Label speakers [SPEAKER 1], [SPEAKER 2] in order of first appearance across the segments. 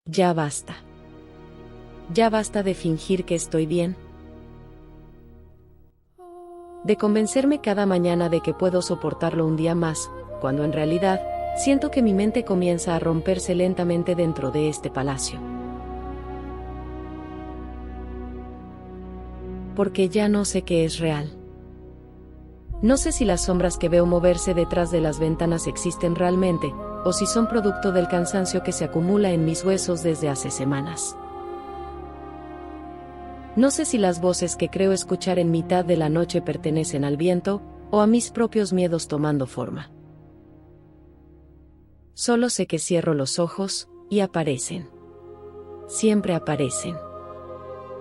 [SPEAKER 1] Ya basta. Ya basta de fingir que estoy bien. De convencerme cada mañana de que puedo soportarlo un día más, cuando en realidad, siento que mi mente comienza a romperse lentamente dentro de este palacio. Porque ya no sé qué es real. No sé si las sombras que veo moverse detrás de las ventanas existen realmente, o si son producto del cansancio que se acumula en mis huesos desde hace semanas. No sé si las voces que creo escuchar en mitad de la noche pertenecen al viento, o a mis propios miedos tomando forma. Solo sé que cierro los ojos, y aparecen. Siempre aparecen.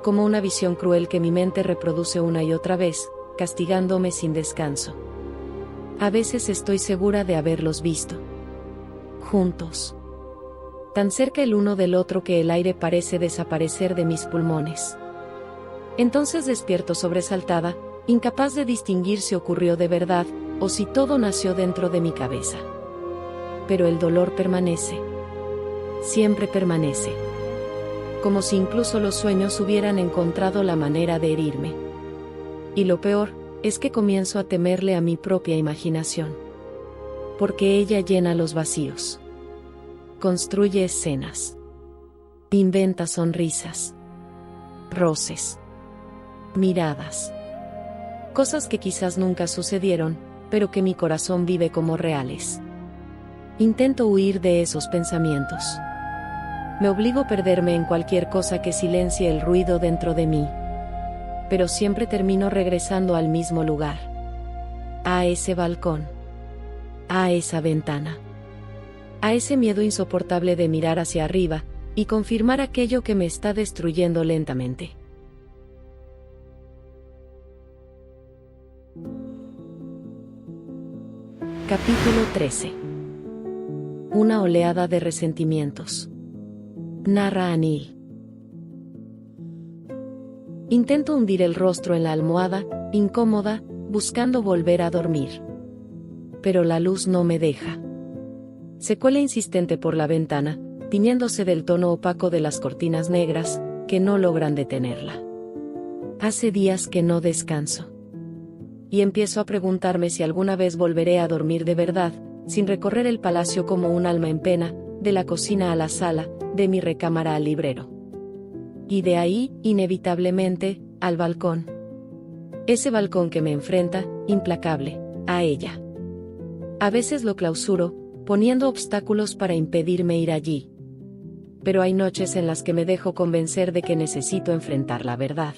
[SPEAKER 1] Como una visión cruel que mi mente reproduce una y otra vez, castigándome sin descanso. A veces estoy segura de haberlos visto. Juntos. Tan cerca el uno del otro que el aire parece desaparecer de mis pulmones. Entonces despierto sobresaltada, incapaz de distinguir si ocurrió de verdad, o si todo nació dentro de mi cabeza. Pero el dolor permanece. Siempre permanece. Como si incluso los sueños hubieran encontrado la manera de herirme. Y lo peor, es que comienzo a temerle a mi propia imaginación. Porque ella llena los vacíos. Construye escenas. Inventa sonrisas. Roces. Miradas. Cosas que quizás nunca sucedieron, pero que mi corazón vive como reales. Intento huir de esos pensamientos. Me obligo a perderme en cualquier cosa que silencie el ruido dentro de mí. Pero siempre termino regresando al mismo lugar. A ese balcón. A esa ventana. A ese miedo insoportable de mirar hacia arriba, y confirmar aquello que me está destruyendo lentamente. Capítulo 13. Una oleada de resentimientos. Narra Anil. Intento hundir el rostro en la almohada, incómoda, buscando volver a dormir. Pero la luz no me deja. Se cuela insistente por la ventana, tiñéndose del tono opaco de las cortinas negras, que no logran detenerla. Hace días que no descanso. Y empiezo a preguntarme si alguna vez volveré a dormir de verdad, sin recorrer el palacio como un alma en pena, de la cocina a la sala, de mi recámara al librero. Y de ahí, inevitablemente, al balcón. Ese balcón que me enfrenta, implacable, a ella. A veces lo clausuro, poniendo obstáculos para impedirme ir allí. Pero hay noches en las que me dejo convencer de que necesito enfrentar la verdad.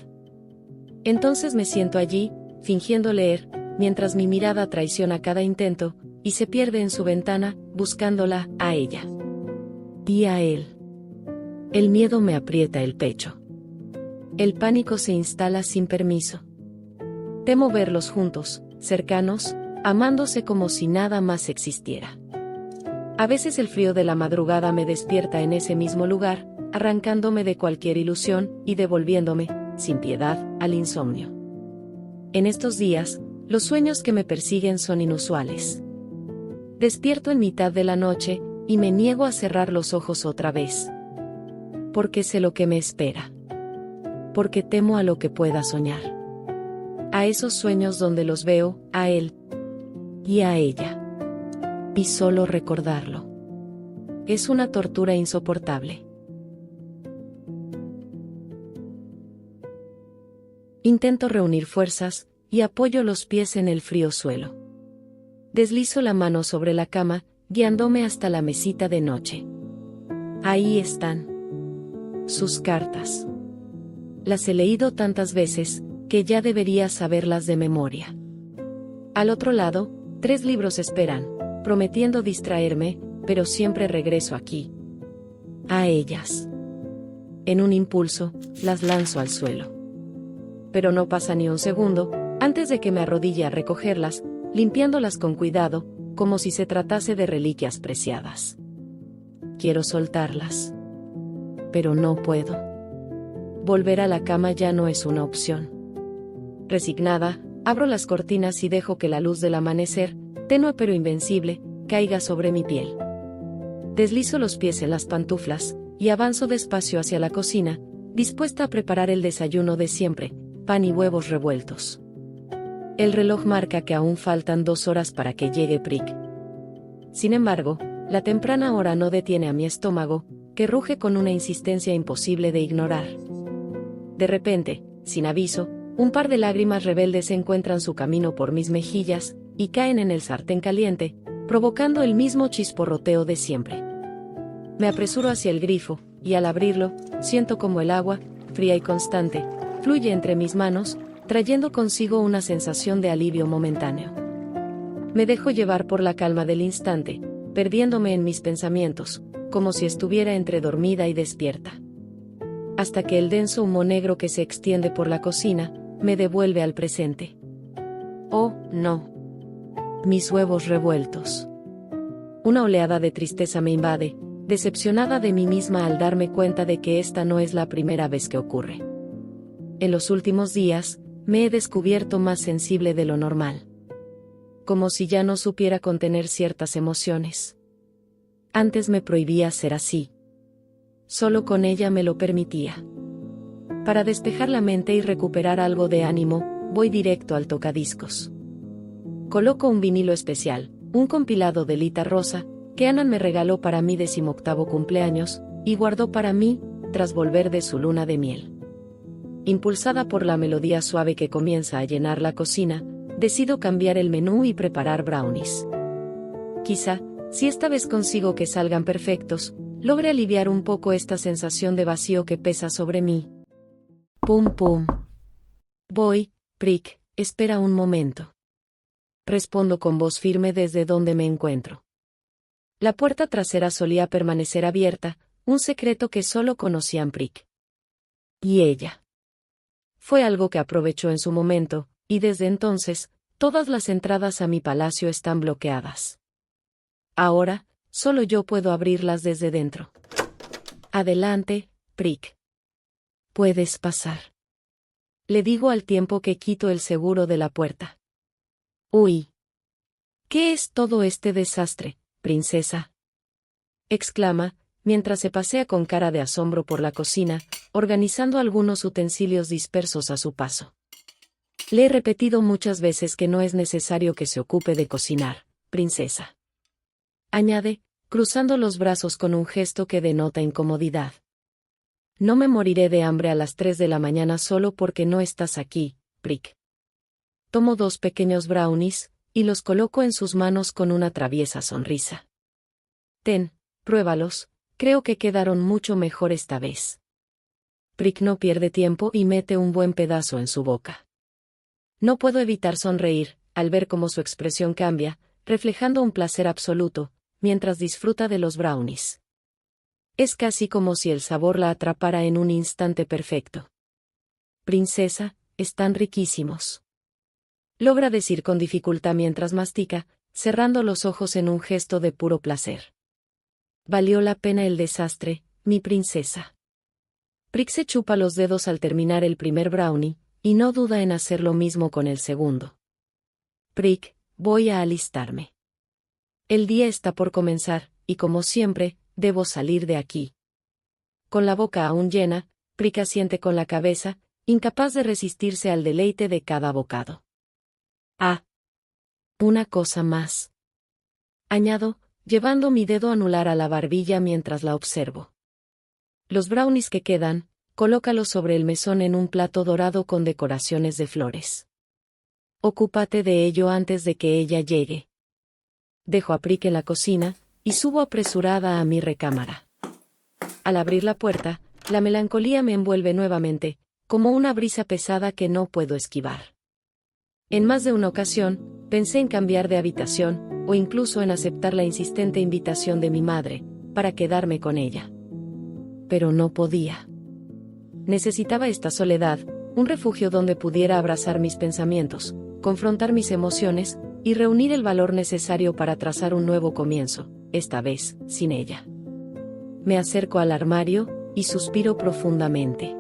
[SPEAKER 1] Entonces me siento allí, fingiendo leer, mientras mi mirada traiciona cada intento, y se pierde en su ventana, buscándola, a ella. Y a él. El miedo me aprieta el pecho. El pánico se instala sin permiso. Temo verlos juntos, cercanos, amándose como si nada más existiera. A veces el frío de la madrugada me despierta en ese mismo lugar, arrancándome de cualquier ilusión, y devolviéndome, sin piedad, al insomnio. En estos días, los sueños que me persiguen son inusuales. Despierto en mitad de la noche, y me niego a cerrar los ojos otra vez. Porque sé lo que me espera. Porque temo a lo que pueda soñar. A esos sueños donde los veo, a él y a ella. Y solo recordarlo. Es una tortura insoportable. Intento reunir fuerzas, y apoyo los pies en el frío suelo. Deslizo la mano sobre la cama, guiándome hasta la mesita de noche. Ahí están. Sus cartas. Las he leído tantas veces, que ya debería saberlas de memoria. Al otro lado, 3 libros esperan, prometiendo distraerme, pero siempre regreso aquí. A ellas. En un impulso, las lanzo al suelo. Pero no pasa ni un segundo, antes de que me arrodille a recogerlas, limpiándolas con cuidado, como si se tratase de reliquias preciadas. Quiero soltarlas. Pero no puedo. Volver a la cama ya no es una opción. Resignada, abro las cortinas y dejo que la luz del amanecer, tenue pero invencible, caiga sobre mi piel. Deslizo los pies en las pantuflas, y avanzo despacio hacia la cocina, dispuesta a preparar el desayuno de siempre, pan y huevos revueltos. El reloj marca que aún faltan 2 horas para que llegue Prick. Sin embargo, la temprana hora no detiene a mi estómago, que ruge con una insistencia imposible de ignorar. De repente, sin aviso, un par de lágrimas rebeldes encuentran su camino por mis mejillas, y caen en el sartén caliente, provocando el mismo chisporroteo de siempre. Me apresuro hacia el grifo, y al abrirlo, siento como el agua, fría y constante, fluye entre mis manos, trayendo consigo una sensación de alivio momentáneo. Me dejo llevar por la calma del instante, perdiéndome en mis pensamientos, como si estuviera entre dormida y despierta. Hasta que el denso humo negro que se extiende por la cocina, me devuelve al presente. Oh, no. Mis huevos revueltos. Una oleada de tristeza me invade, decepcionada de mí misma al darme cuenta de que esta no es la primera vez que ocurre. En los últimos días, me he descubierto más sensible de lo normal. Como si ya no supiera contener ciertas emociones. Antes me prohibía ser así. Solo con ella me lo permitía. Para despejar la mente y recuperar algo de ánimo, voy directo al tocadiscos. Coloco un vinilo especial, un compilado de Lita Rosa, que Annan me regaló para mi 18º cumpleaños, y guardó para mí, tras volver de su luna de miel. Impulsada por la melodía suave que comienza a llenar la cocina, decido cambiar el menú y preparar brownies. Quizá, si esta vez consigo que salgan perfectos, logre aliviar un poco esta sensación de vacío que pesa sobre mí. Pum pum. Voy, Prick, espera un momento. Respondo con voz firme desde donde me encuentro. La puerta trasera solía permanecer abierta, un secreto que solo conocían Prick y ella. Fue algo que aprovechó en su momento, y desde entonces, todas las entradas a mi palacio están bloqueadas. Ahora, solo yo puedo abrirlas desde dentro. Adelante, Prick. Puedes pasar. Le digo al tiempo que quito el seguro de la puerta. Uy. ¿Qué es todo este desastre, princesa? Exclama, mientras se pasea con cara de asombro por la cocina, organizando algunos utensilios dispersos a su paso. Le he repetido muchas veces que no es necesario que se ocupe de cocinar, princesa. Añade, cruzando los brazos con un gesto que denota incomodidad. No me moriré de hambre a las 3 de la mañana solo porque no estás aquí, Prick. Tomo 2 pequeños brownies, y los coloco en sus manos con una traviesa sonrisa. Ten, pruébalos, creo que quedaron mucho mejor esta vez. Prick no pierde tiempo y mete un buen pedazo en su boca. No puedo evitar sonreír, al ver cómo su expresión cambia, reflejando un placer absoluto, mientras disfruta de los brownies. Es casi como si el sabor la atrapara en un instante perfecto. Princesa, están riquísimos. Logra decir con dificultad mientras mastica, cerrando los ojos en un gesto de puro placer. Valió la pena el desastre, mi princesa. Prick se chupa los dedos al terminar el primer brownie, y no duda en hacer lo mismo con el segundo. Prick, voy a alistarme. El día está por comenzar, y como siempre, debo salir de aquí. Con la boca aún llena, Prick asiente con la cabeza, incapaz de resistirse al deleite de cada bocado. Ah. Una cosa más. Añado, llevando mi dedo anular a la barbilla mientras la observo. Los brownies que quedan, colócalos sobre el mesón en un plato dorado con decoraciones de flores. Ocúpate de ello antes de que ella llegue. Dejo a Prick en la cocina, y subo apresurada a mi recámara. Al abrir la puerta, la melancolía me envuelve nuevamente, como una brisa pesada que no puedo esquivar. En más de una ocasión, pensé en cambiar de habitación, o incluso en aceptar la insistente invitación de mi madre, para quedarme con ella. Pero no podía. Necesitaba esta soledad, un refugio donde pudiera abrazar mis pensamientos, confrontar mis emociones, y reunir el valor necesario para trazar un nuevo comienzo, esta vez, sin ella. Me acerco al armario, y suspiro profundamente.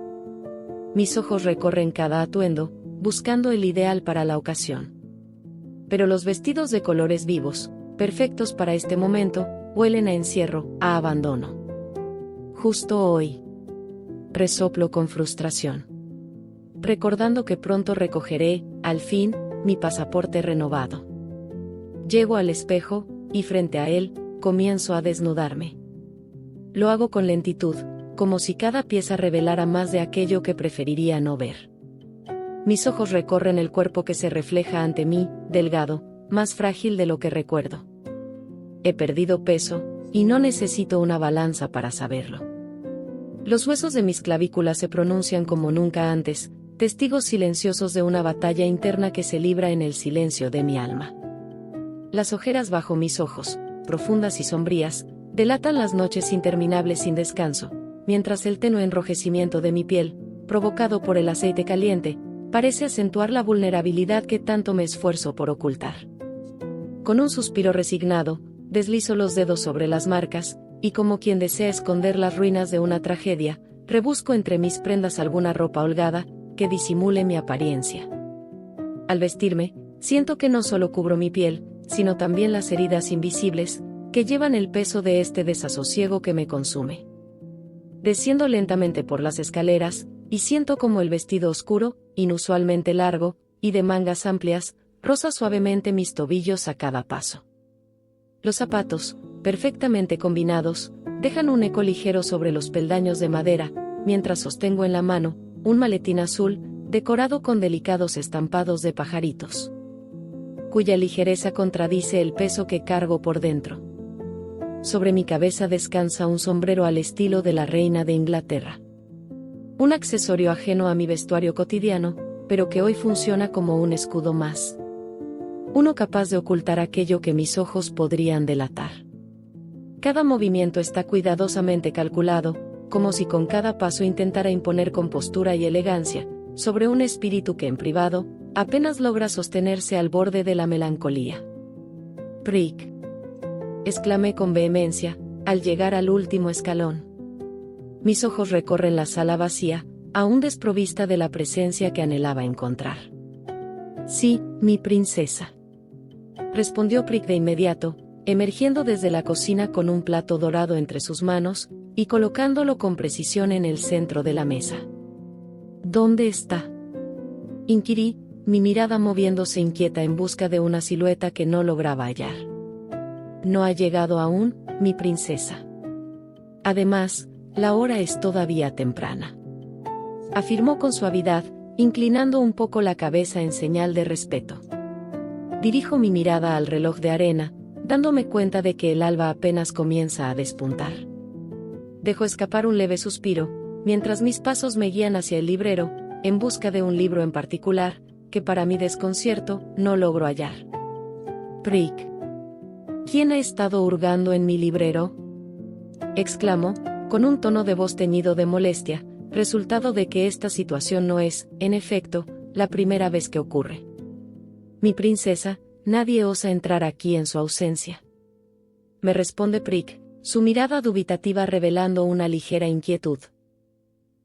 [SPEAKER 1] Mis ojos recorren cada atuendo, buscando el ideal para la ocasión. Pero los vestidos de colores vivos, perfectos para este momento, huelen a encierro, a abandono. justo hoy. Resoplo con frustración, recordando que pronto recogeré, al fin, mi pasaporte renovado. Llego al espejo, y frente a él, comienzo a desnudarme. Lo hago con lentitud, como si cada pieza revelara más de aquello que preferiría no ver. Mis ojos recorren el cuerpo que se refleja ante mí, delgado, más frágil de lo que recuerdo. He perdido peso, y no necesito una balanza para saberlo. Los huesos de mis clavículas se pronuncian como nunca antes, testigos silenciosos de una batalla interna que se libra en el silencio de mi alma. Las ojeras bajo mis ojos, profundas y sombrías, delatan las noches interminables sin descanso, mientras el tenue enrojecimiento de mi piel, provocado por el aceite caliente, parece acentuar la vulnerabilidad que tanto me esfuerzo por ocultar. Con un suspiro resignado, deslizo los dedos sobre las marcas, y como quien desea esconder las ruinas de una tragedia, rebusco entre mis prendas alguna ropa holgada, que disimule mi apariencia. Al vestirme, siento que no solo cubro mi piel, sino también las heridas invisibles, que llevan el peso de este desasosiego que me consume. Desciendo lentamente por las escaleras, y siento como el vestido oscuro, inusualmente largo, y de mangas amplias, roza suavemente mis tobillos a cada paso. Los zapatos, perfectamente combinados, dejan un eco ligero sobre los peldaños de madera, mientras sostengo en la mano un maletín azul, decorado con delicados estampados de pajaritos, cuya ligereza contradice el peso que cargo por dentro. Sobre mi cabeza descansa un sombrero al estilo de la reina de Inglaterra. Un accesorio ajeno a mi vestuario cotidiano, pero que hoy funciona como un escudo más. Uno capaz de ocultar aquello que mis ojos podrían delatar. Cada movimiento está cuidadosamente calculado, como si con cada paso intentara imponer compostura y elegancia, sobre un espíritu que en privado, apenas logra sostenerse al borde de la melancolía. «Prick», exclamé con vehemencia, al llegar al último escalón. Mis ojos recorren la sala vacía, aún desprovista de la presencia que anhelaba encontrar. «Sí, mi princesa», respondió Prick de inmediato, emergiendo desde la cocina con un plato dorado entre sus manos, y colocándolo con precisión en el centro de la mesa. «¿Dónde está?», inquirí, mi mirada moviéndose inquieta en busca de una silueta que no lograba hallar. «No ha llegado aún, mi princesa. Además, la hora es todavía temprana», afirmó con suavidad, inclinando un poco la cabeza en señal de respeto. Dirijo mi mirada al reloj de arena, dándome cuenta de que el alba apenas comienza a despuntar. Dejo escapar un leve suspiro, mientras mis pasos me guían hacia el librero, en busca de un libro en particular, que para mi desconcierto, no logro hallar. «Prick, ¿quién ha estado hurgando en mi librero?», exclamó, con un tono de voz teñido de molestia, resultado de que esta situación no es, en efecto, la primera vez que ocurre. «Mi princesa, nadie osa entrar aquí en su ausencia», me responde Prick, su mirada dubitativa revelando una ligera inquietud.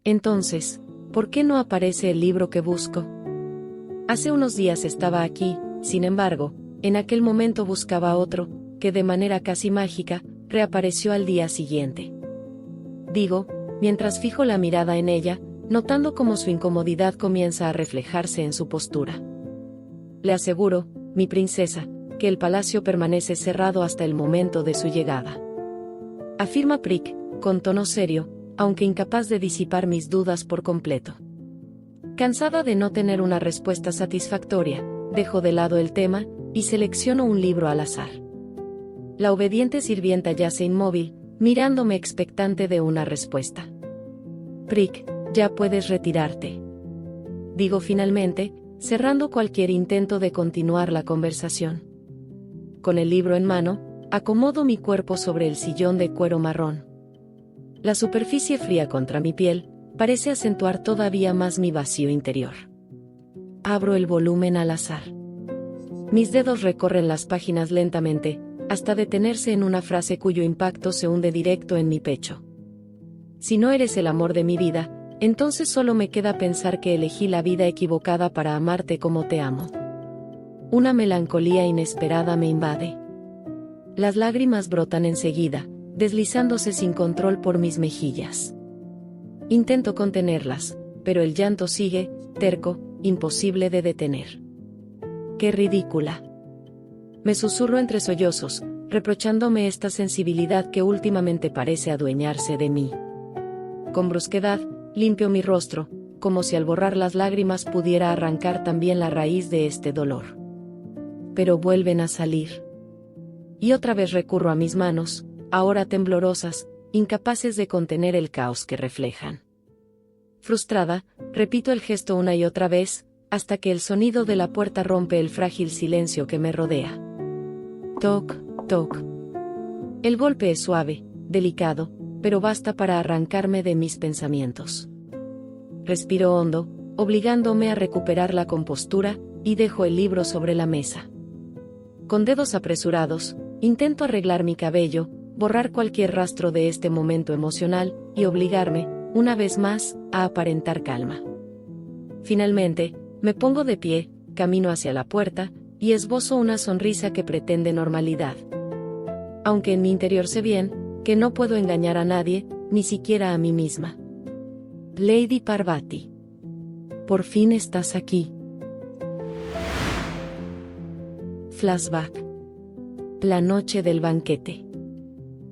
[SPEAKER 1] «Entonces, ¿por qué no aparece el libro que busco? Hace unos días estaba aquí, sin embargo, en aquel momento buscaba otro, que de manera casi mágica, reapareció al día siguiente», digo, mientras fijo la mirada en ella, notando cómo su incomodidad comienza a reflejarse en su postura. «Le aseguro, mi princesa, que el palacio permanece cerrado hasta el momento de su llegada», afirma Prick, con tono serio, aunque incapaz de disipar mis dudas por completo. Cansada de no tener una respuesta satisfactoria, dejo de lado el tema, y selecciono un libro al azar. La obediente sirvienta yace inmóvil, mirándome expectante de una respuesta. «Prick, ya puedes retirarte», digo finalmente, cerrando cualquier intento de continuar la conversación. Con el libro en mano, acomodo mi cuerpo sobre el sillón de cuero marrón. La superficie fría contra mi piel parece acentuar todavía más mi vacío interior. Abro el volumen al azar. Mis dedos recorren las páginas lentamente, hasta detenerse en una frase cuyo impacto se hunde directo en mi pecho. «Si no eres el amor de mi vida, entonces solo me queda pensar que elegí la vida equivocada para amarte como te amo». Una melancolía inesperada me invade. Las lágrimas brotan enseguida, deslizándose sin control por mis mejillas. Intento contenerlas, pero el llanto sigue, terco, imposible de detener. ¡Qué ridícula! Me susurro entre sollozos, reprochándome esta sensibilidad que últimamente parece adueñarse de mí. Con brusquedad, limpio mi rostro, como si al borrar las lágrimas pudiera arrancar también la raíz de este dolor. Pero vuelven a salir. Y otra vez recurro a mis manos, ahora temblorosas, incapaces de contener el caos que reflejan. Frustrada, repito el gesto una y otra vez, hasta que el sonido de la puerta rompe el frágil silencio que me rodea. Toc, toc. El golpe es suave, delicado, pero basta para arrancarme de mis pensamientos. Respiro hondo, obligándome a recuperar la compostura, y dejo el libro sobre la mesa. Con dedos apresurados, intento arreglar mi cabello, borrar cualquier rastro de este momento emocional, y obligarme, una vez más, a aparentar calma. Finalmente, me pongo de pie, camino hacia la puerta, y esbozo una sonrisa que pretende normalidad. Aunque en mi interior sé bien, que no puedo engañar a nadie, ni siquiera a mí misma. Lady Parvati. Por fin estás aquí. Flashback. La noche del banquete.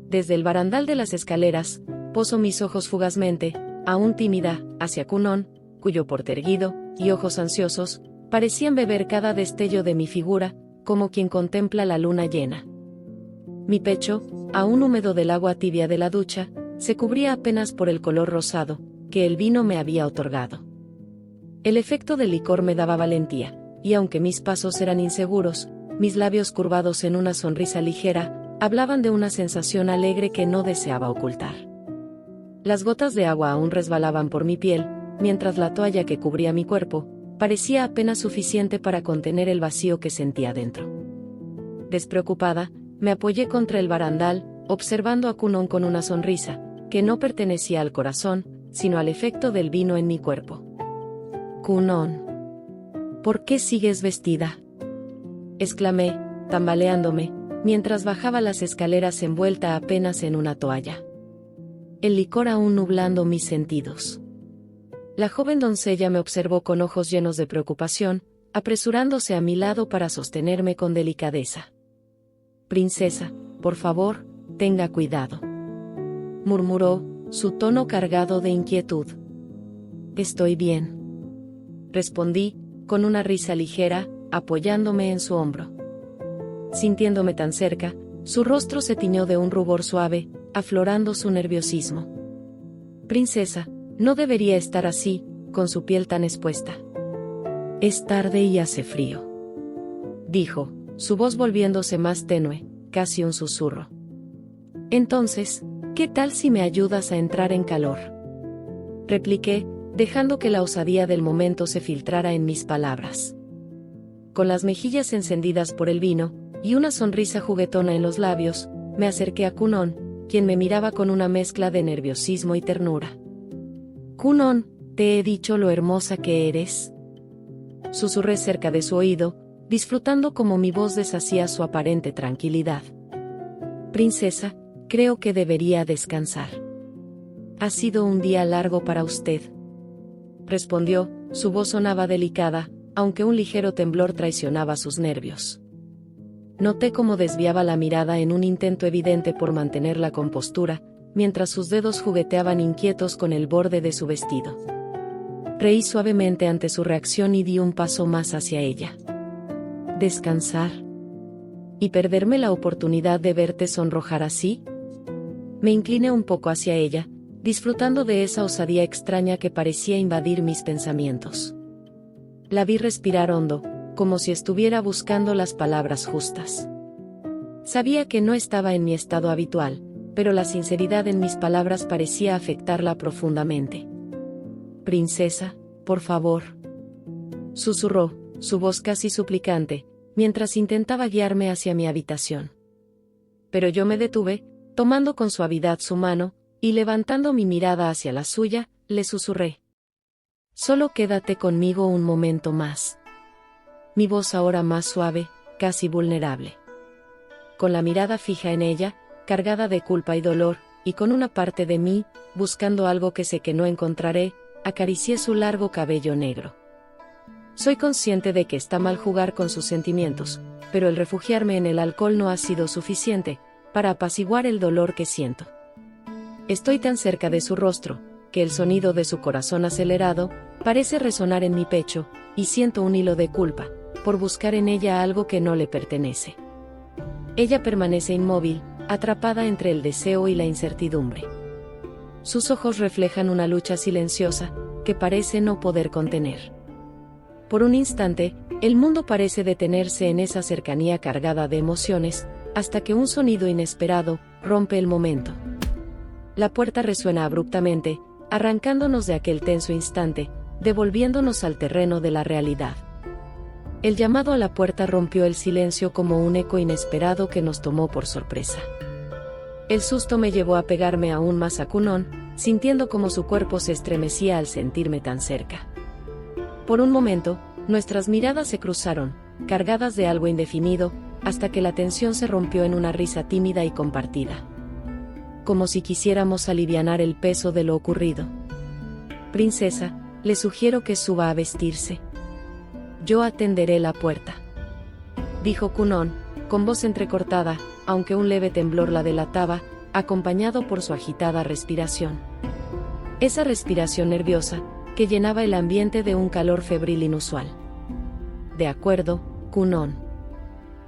[SPEAKER 1] Desde el barandal de las escaleras, poso mis ojos fugazmente, aún tímida, hacia Cunón, cuyo porte erguido, y ojos ansiosos, parecían beber cada destello de mi figura, como quien contempla la luna llena. Mi pecho, aún húmedo del agua tibia de la ducha, se cubría apenas por el color rosado, que el vino me había otorgado. El efecto del licor me daba valentía, y aunque mis pasos eran inseguros, mis labios curvados en una sonrisa ligera, hablaban de una sensación alegre que no deseaba ocultar. Las gotas de agua aún resbalaban por mi piel, mientras la toalla que cubría mi cuerpo, parecía apenas suficiente para contener el vacío que sentía dentro. Despreocupada, me apoyé contra el barandal, observando a Cunón con una sonrisa, que no pertenecía al corazón, sino al efecto del vino en mi cuerpo. Cunón. ¿Por qué sigues vestida? Exclamé, tambaleándome, mientras bajaba las escaleras envuelta apenas en una toalla. El licor aún nublando mis sentidos. La joven doncella me observó con ojos llenos de preocupación, apresurándose a mi lado para sostenerme con delicadeza. Princesa, por favor, tenga cuidado. Murmuró, su tono cargado de inquietud. Estoy bien. Respondí, con una risa ligera, apoyándome en su hombro. Sintiéndome tan cerca, su rostro se tiñó de un rubor suave, aflorando su nerviosismo. Princesa, no debería estar así, con su piel tan expuesta. Es tarde y hace frío. Dijo, su voz volviéndose más tenue, casi un susurro. Entonces, ¿qué tal si me ayudas a entrar en calor? Repliqué, dejando que la osadía del momento se filtrara en mis palabras. Con las mejillas encendidas por el vino, y una sonrisa juguetona en los labios, me acerqué a Cunón, quien me miraba con una mezcla de nerviosismo y ternura. Cunón, ¿te he dicho lo hermosa que eres? Susurré cerca de su oído, disfrutando como mi voz deshacía su aparente tranquilidad. Princesa, creo que debería descansar. Ha sido un día largo para usted. Respondió, su voz sonaba delicada, aunque un ligero temblor traicionaba sus nervios. Noté cómo desviaba la mirada en un intento evidente por mantener la compostura, mientras sus dedos jugueteaban inquietos con el borde de su vestido. Reí suavemente ante su reacción y di un paso más hacia ella. ¿Descansar? ¿Y perderme la oportunidad de verte sonrojar así? Me incliné un poco hacia ella, disfrutando de esa osadía extraña que parecía invadir mis pensamientos. La vi respirar hondo, como si estuviera buscando las palabras justas. Sabía que no estaba en mi estado habitual, pero la sinceridad en mis palabras parecía afectarla profundamente. Princesa, por favor. Susurró, su voz casi suplicante, mientras intentaba guiarme hacia mi habitación. Pero yo me detuve, tomando con suavidad su mano, y levantando mi mirada hacia la suya, le susurré. Solo quédate conmigo un momento más. Mi voz ahora más suave, casi vulnerable. Con la mirada fija en ella, cargada de culpa y dolor, y con una parte de mí, buscando algo que sé que no encontraré, acaricié su largo cabello negro. Soy consciente de que está mal jugar con sus sentimientos, pero el refugiarme en el alcohol no ha sido suficiente para apaciguar el dolor que siento. Estoy tan cerca de su rostro, que el sonido de su corazón acelerado parece resonar en mi pecho, y siento un hilo de culpa por buscar en ella algo que no le pertenece. Ella permanece inmóvil, atrapada entre el deseo y la incertidumbre. Sus ojos reflejan una lucha silenciosa que parece no poder contener. Por un instante, el mundo parece detenerse en esa cercanía cargada de emociones, hasta que un sonido inesperado rompe el momento. La puerta resuena abruptamente, arrancándonos de aquel tenso instante, devolviéndonos al terreno de la realidad. El llamado a la puerta rompió el silencio como un eco inesperado que nos tomó por sorpresa. El susto me llevó a pegarme aún más a Cunón, sintiendo como su cuerpo se estremecía al sentirme tan cerca. Por un momento, nuestras miradas se cruzaron, cargadas de algo indefinido, hasta que la tensión se rompió en una risa tímida y compartida. Como si quisiéramos alivianar el peso de lo ocurrido. Princesa, le sugiero que suba a vestirse. Yo atenderé la puerta, dijo Cunón, con voz entrecortada, aunque un leve temblor la delataba, acompañado por su agitada respiración. Esa respiración nerviosa, que llenaba el ambiente de un calor febril inusual. De acuerdo, Cunón.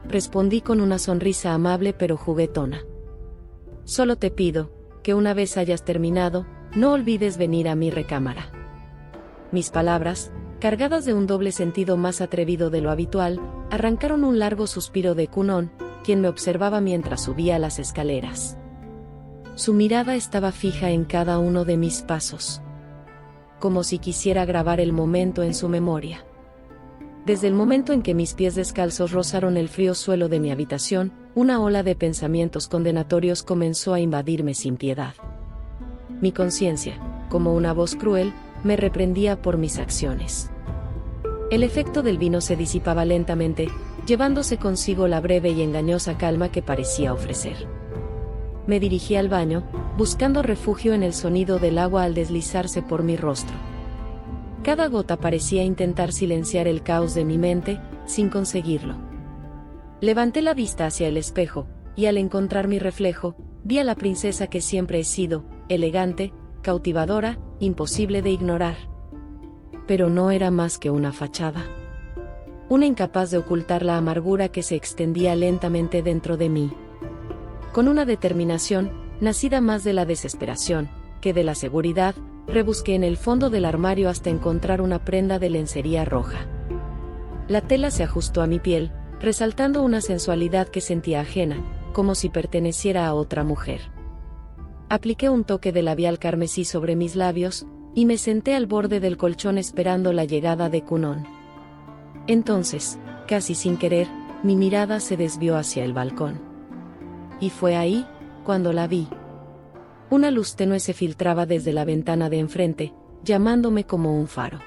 [SPEAKER 1] Respondí con una sonrisa amable pero juguetona. Solo te pido, que una vez hayas terminado, no olvides venir a mi recámara. Mis palabras, cargadas de un doble sentido más atrevido de lo habitual, arrancaron un largo suspiro de Cunón, quien me observaba mientras subía las escaleras. Su mirada estaba fija en cada uno de mis pasos, como si quisiera grabar el momento en su memoria. Desde el momento en que mis pies descalzos rozaron el frío suelo de mi habitación, una ola de pensamientos condenatorios comenzó a invadirme sin piedad. Mi conciencia, como una voz cruel, me reprendía por mis acciones. El efecto del vino se disipaba lentamente, llevándose consigo la breve y engañosa calma que parecía ofrecer. Me dirigí al baño, buscando refugio en el sonido del agua al deslizarse por mi rostro. Cada gota parecía intentar silenciar el caos de mi mente, sin conseguirlo. Levanté la vista hacia el espejo, y al encontrar mi reflejo, vi a la princesa que siempre he sido, elegante, cautivadora, imposible de ignorar. Pero no era más que una fachada. Una incapaz de ocultar la amargura que se extendía lentamente dentro de mí. Con una determinación, nacida más de la desesperación que de la seguridad, rebusqué en el fondo del armario hasta encontrar una prenda de lencería roja. La tela se ajustó a mi piel, resaltando una sensualidad que sentía ajena, como si perteneciera a otra mujer. Apliqué un toque de labial carmesí sobre mis labios, y me senté al borde del colchón esperando la llegada de Cunón. Entonces, casi sin querer, mi mirada se desvió hacia el balcón. Y fue ahí, cuando la vi. Una luz tenue se filtraba desde la ventana de enfrente, llamándome como un faro.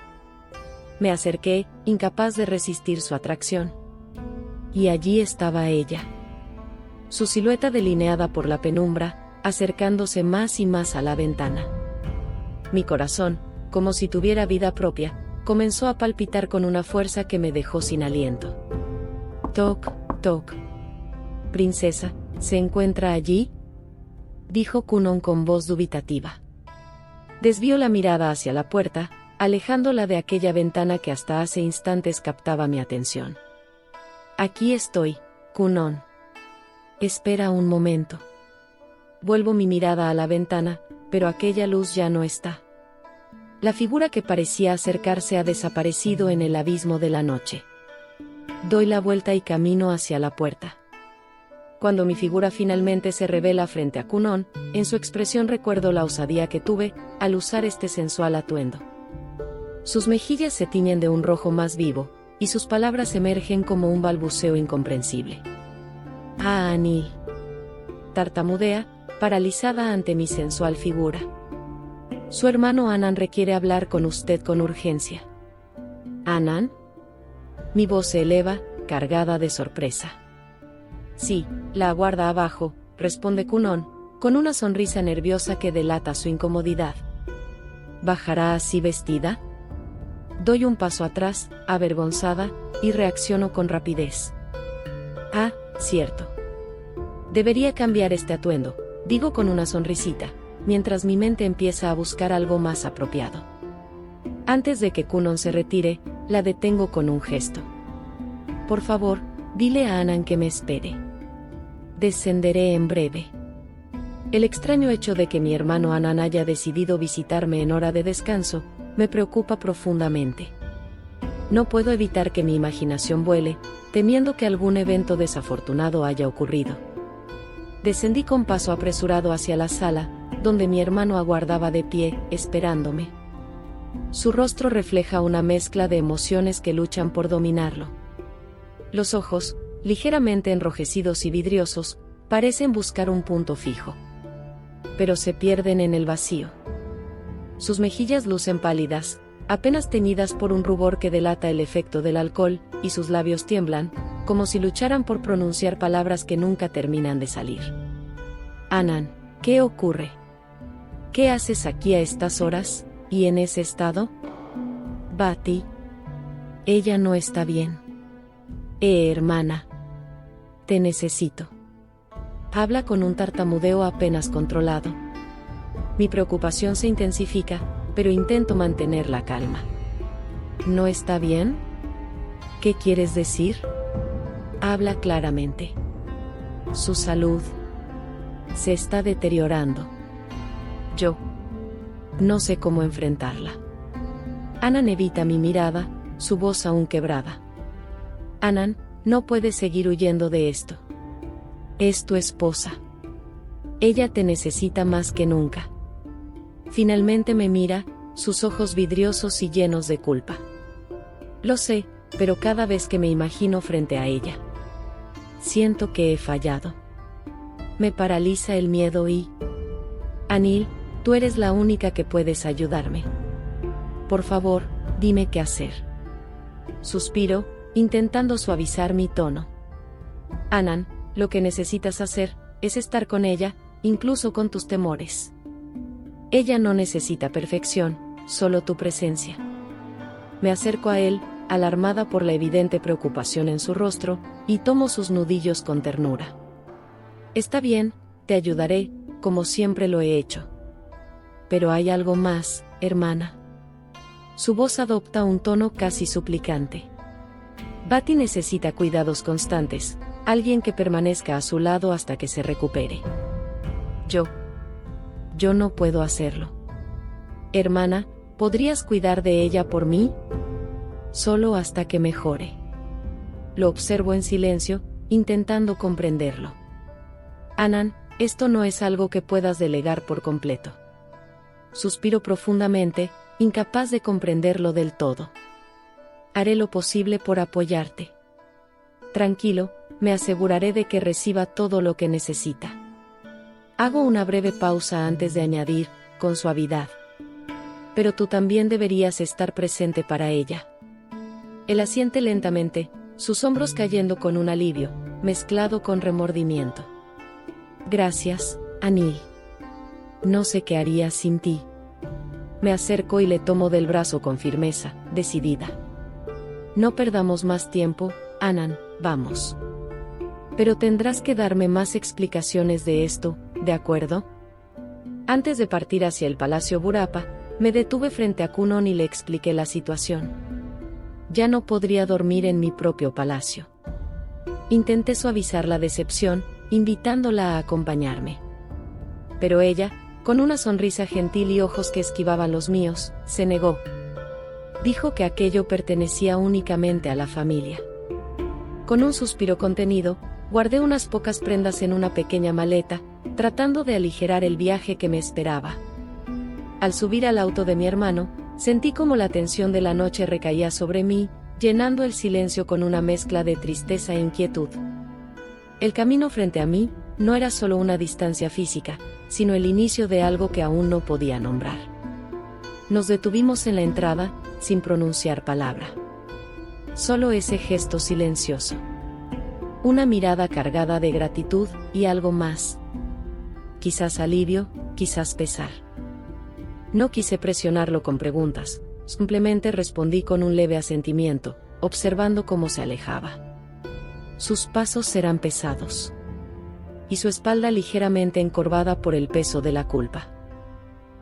[SPEAKER 1] Me acerqué, incapaz de resistir su atracción. Y allí estaba ella. Su silueta delineada por la penumbra, acercándose más y más a la ventana. Mi corazón, como si tuviera vida propia, comenzó a palpitar con una fuerza que me dejó sin aliento. Toc, toc. Princesa, ¿se encuentra allí?, dijo Cunón con voz dubitativa. Desvió la mirada hacia la puerta, alejándola de aquella ventana que hasta hace instantes captaba mi atención. Aquí estoy, Cunón. Espera un momento. Vuelvo mi mirada a la ventana, pero aquella luz ya no está. La figura que parecía acercarse ha desaparecido en el abismo de la noche. Doy la vuelta y camino hacia la puerta. Cuando mi figura finalmente se revela frente a Cunón, en su expresión recuerdo la osadía que tuve al usar este sensual atuendo. Sus mejillas se tiñen de un rojo más vivo, y sus palabras emergen como un balbuceo incomprensible. Ah, Anil. Tartamudea, paralizada ante mi sensual figura. Su hermano Anan requiere hablar con usted con urgencia. ¿Anan? Mi voz se eleva, cargada de sorpresa. Sí, la aguarda abajo, responde Kunon, con una sonrisa nerviosa que delata su incomodidad. ¿Bajará así vestida? Doy un paso atrás, avergonzada, y reacciono con rapidez. Ah, cierto. Debería cambiar este atuendo, digo con una sonrisita, mientras mi mente empieza a buscar algo más apropiado. Antes de que Kunon se retire, la detengo con un gesto. Por favor, dile a Anan que me espere. Descenderé en breve. El extraño hecho de que mi hermano Anan haya decidido visitarme en hora de descanso, me preocupa profundamente. No puedo evitar que mi imaginación vuele, temiendo que algún evento desafortunado haya ocurrido. Descendí con paso apresurado hacia la sala, donde mi hermano aguardaba de pie, esperándome. Su rostro refleja una mezcla de emociones que luchan por dominarlo. Los ojos, ligeramente enrojecidos y vidriosos, parecen buscar un punto fijo. Pero se pierden en el vacío. Sus mejillas lucen pálidas, apenas teñidas por un rubor que delata el efecto del alcohol, y sus labios tiemblan, como si lucharan por pronunciar palabras que nunca terminan de salir. Anan, ¿qué ocurre? ¿Qué haces aquí a estas horas, y en ese estado? Bati. Ella no está bien. Hermana. Te necesito. Habla con un tartamudeo apenas controlado. Mi preocupación se intensifica, pero intento mantener la calma. ¿No está bien? ¿Qué quieres decir? Habla claramente. Su salud se está deteriorando. Yo no sé cómo enfrentarla. Anan evita mi mirada, su voz aún quebrada. Anan, no puedes seguir huyendo de esto. Es tu esposa. Ella te necesita más que nunca. Finalmente me mira, sus ojos vidriosos y llenos de culpa. Lo sé, pero cada vez que me imagino frente a ella, siento que he fallado. Me paraliza el miedo y... Anil, tú eres la única que puedes ayudarme. Por favor, dime qué hacer. Suspiro, intentando suavizar mi tono. Anan, lo que necesitas hacer, es estar con ella, incluso con tus temores. Ella no necesita perfección, solo tu presencia. Me acerco a él, alarmada por la evidente preocupación en su rostro, y tomo sus nudillos con ternura. Está bien, te ayudaré, como siempre lo he hecho. Pero hay algo más, hermana. Su voz adopta un tono casi suplicante. Bati necesita cuidados constantes, alguien que permanezca a su lado hasta que se recupere. Yo no puedo hacerlo. Hermana, ¿podrías cuidar de ella por mí? Solo hasta que mejore. Lo observo en silencio, intentando comprenderlo. Anan, esto no es algo que puedas delegar por completo. Suspiro profundamente, incapaz de comprenderlo del todo. Haré lo posible por apoyarte. Tranquilo, me aseguraré de que reciba todo lo que necesita. Hago una breve pausa antes de añadir, con suavidad. Pero tú también deberías estar presente para ella. Él asiente lentamente, sus hombros cayendo con un alivio, mezclado con remordimiento. Gracias, Anil. No sé qué haría sin ti. Me acerco y le tomo del brazo con firmeza, decidida. No perdamos más tiempo, Anan, vamos. Pero tendrás que darme más explicaciones de esto, ¿de acuerdo? Antes de partir hacia el Palacio Burapa, me detuve frente a Kunon y le expliqué la situación. Ya no podría dormir en mi propio palacio. Intenté suavizar la decepción, invitándola a acompañarme. Pero ella, con una sonrisa gentil y ojos que esquivaban los míos, se negó. Dijo que aquello pertenecía únicamente a la familia. Con un suspiro contenido, guardé unas pocas prendas en una pequeña maleta, tratando de aligerar el viaje que me esperaba. Al subir al auto de mi hermano, sentí como la tensión de la noche recaía sobre mí, llenando el silencio con una mezcla de tristeza e inquietud. El camino frente a mí no era solo una distancia física, sino el inicio de algo que aún no podía nombrar. Nos detuvimos en la entrada, sin pronunciar palabra. Solo ese gesto silencioso. Una mirada cargada de gratitud y algo más. Quizás alivio, quizás pesar. No quise presionarlo con preguntas, simplemente respondí con un leve asentimiento, observando cómo se alejaba. Sus pasos eran pesados. Y su espalda ligeramente encorvada por el peso de la culpa.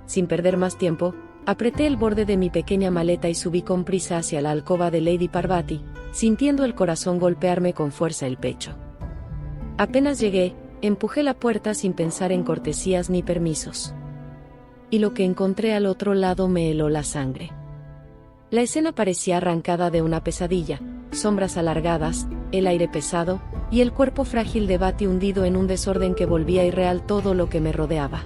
[SPEAKER 1] Sin perder más tiempo, apreté el borde de mi pequeña maleta y subí con prisa hacia la alcoba de Lady Parvati, sintiendo el corazón golpearme con fuerza el pecho. Apenas llegué, empujé la puerta sin pensar en cortesías ni permisos. Y lo que encontré al otro lado me heló la sangre. La escena parecía arrancada de una pesadilla, sombras alargadas, el aire pesado, y el cuerpo frágil de Bati hundido en un desorden que volvía irreal todo lo que me rodeaba.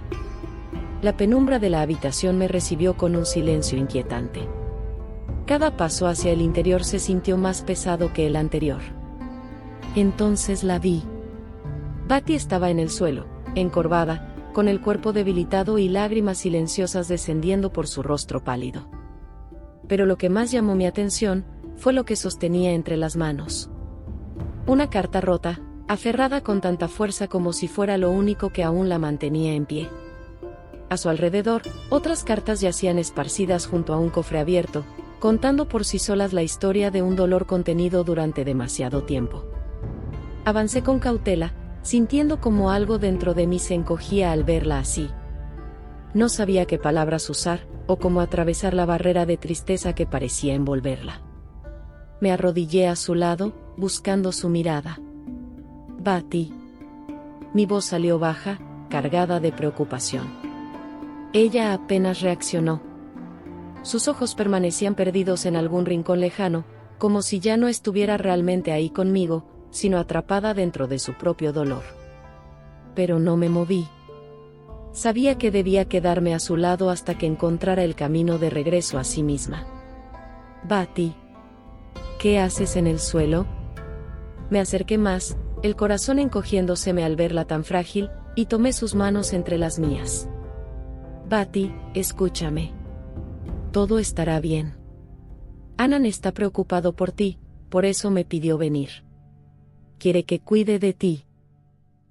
[SPEAKER 1] La penumbra de la habitación me recibió con un silencio inquietante. Cada paso hacia el interior se sintió más pesado que el anterior. Entonces la vi. Bati estaba en el suelo, encorvada, con el cuerpo debilitado y lágrimas silenciosas descendiendo por su rostro pálido. Pero lo que más llamó mi atención fue lo que sostenía entre las manos. Una carta rota, aferrada con tanta fuerza como si fuera lo único que aún la mantenía en pie. A su alrededor, otras cartas yacían esparcidas junto a un cofre abierto, contando por sí solas la historia de un dolor contenido durante demasiado tiempo. Avancé con cautela, sintiendo como algo dentro de mí se encogía al verla así. No sabía qué palabras usar, o cómo atravesar la barrera de tristeza que parecía envolverla. Me arrodillé a su lado, buscando su mirada. Bati. Mi voz salió baja, cargada de preocupación. Ella apenas reaccionó. Sus ojos permanecían perdidos en algún rincón lejano, como si ya no estuviera realmente ahí conmigo, sino atrapada dentro de su propio dolor. Pero no me moví. Sabía que debía quedarme a su lado hasta que encontrara el camino de regreso a sí misma. Bati. ¿Qué haces en el suelo? Me acerqué más, el corazón encogiéndoseme al verla tan frágil, y tomé sus manos entre las mías. Bati, escúchame. Todo estará bien. Anand está preocupado por ti, por eso me pidió venir. Quiere que cuide de ti.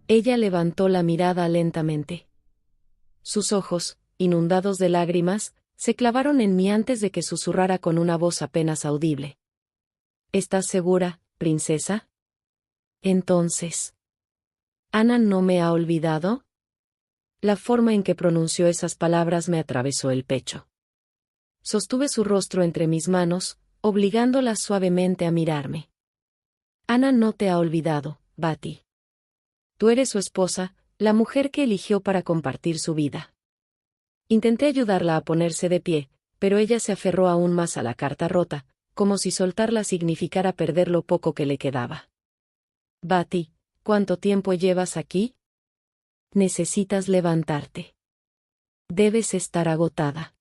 [SPEAKER 1] Ella levantó la mirada lentamente. Sus ojos, inundados de lágrimas, se clavaron en mí antes de que susurrara con una voz apenas audible. ¿Estás segura, princesa? Entonces, ¿Anand no me ha olvidado? La forma en que pronunció esas palabras me atravesó el pecho. Sostuve su rostro entre mis manos, obligándola suavemente a mirarme. Anand no te ha olvidado, Bati. Tú eres su esposa, la mujer que eligió para compartir su vida. Intenté ayudarla a ponerse de pie, pero ella se aferró aún más a la carta rota, como si soltarla significara perder lo poco que le quedaba. Bati, ¿cuánto tiempo llevas aquí? Necesitas levantarte. Debes estar agotada.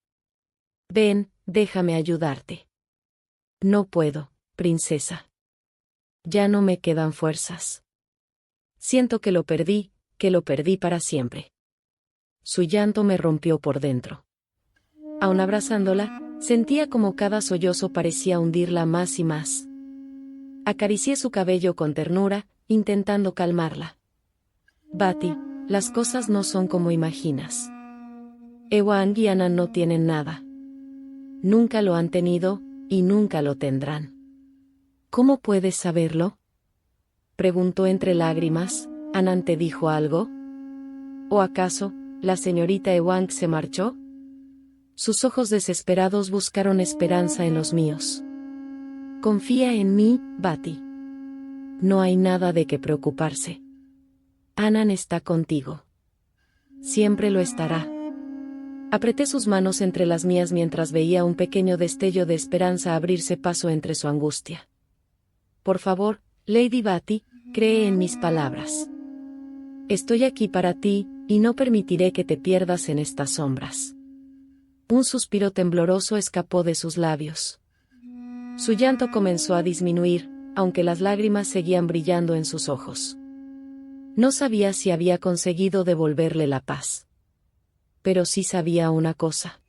[SPEAKER 1] Ven, déjame ayudarte. No puedo, princesa. Ya no me quedan fuerzas. Siento que lo perdí para siempre. Su llanto me rompió por dentro. Aún abrazándola, sentía como cada sollozo parecía hundirla más y más. Acaricié su cabello con ternura, intentando calmarla. Bati, las cosas no son como imaginas. Ewang y Anand no tienen nada. Nunca lo han tenido, y nunca lo tendrán. ¿Cómo puedes saberlo? Preguntó entre lágrimas. ¿Anand te dijo algo? ¿O acaso, la señorita Ewang se marchó? Sus ojos desesperados buscaron esperanza en los míos. Confía en mí, Bati. No hay nada de qué preocuparse. Anand está contigo. Siempre lo estará. Apreté sus manos entre las mías mientras veía un pequeño destello de esperanza abrirse paso entre su angustia. Por favor, Lady Bati, cree en mis palabras. Estoy aquí para ti, y no permitiré que te pierdas en estas sombras. Un suspiro tembloroso escapó de sus labios. Su llanto comenzó a disminuir, aunque las lágrimas seguían brillando en sus ojos. No sabía si había conseguido devolverle la paz. Pero sí sabía una cosa.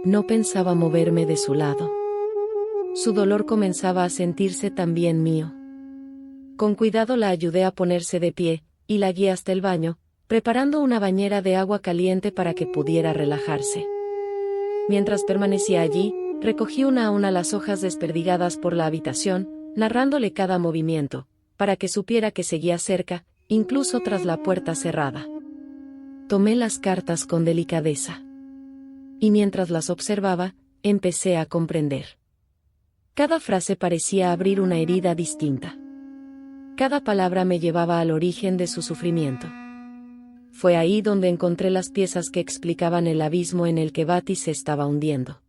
[SPEAKER 1] No pensaba moverme de su lado. Su dolor comenzaba a sentirse también mío. Con cuidado la ayudé a ponerse de pie, y la guié hasta el baño, preparando una bañera de agua caliente para que pudiera relajarse. Mientras permanecía allí, recogí una a una las hojas desperdigadas por la habitación, narrándole cada movimiento, para que supiera que seguía cerca, incluso tras la puerta cerrada. Tomé las cartas con delicadeza. Y mientras las observaba, empecé a comprender. Cada frase parecía abrir una herida distinta. Cada palabra me llevaba al origen de su sufrimiento. Fue ahí donde encontré las piezas que explicaban el abismo en el que Batty se estaba hundiendo.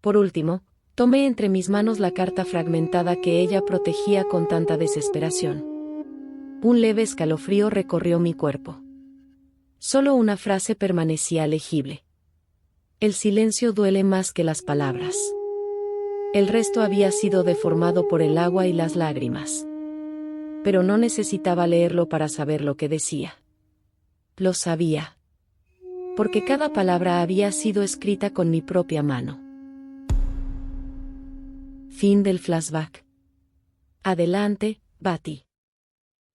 [SPEAKER 1] Por último, tomé entre mis manos la carta fragmentada que ella protegía con tanta desesperación. Un leve escalofrío recorrió mi cuerpo. Solo una frase permanecía legible. El silencio duele más que las palabras. El resto había sido deformado por el agua y las lágrimas. Pero no necesitaba leerlo para saber lo que decía. Lo sabía. Porque cada palabra había sido escrita con mi propia mano. Fin del flashback. Adelante, Batty.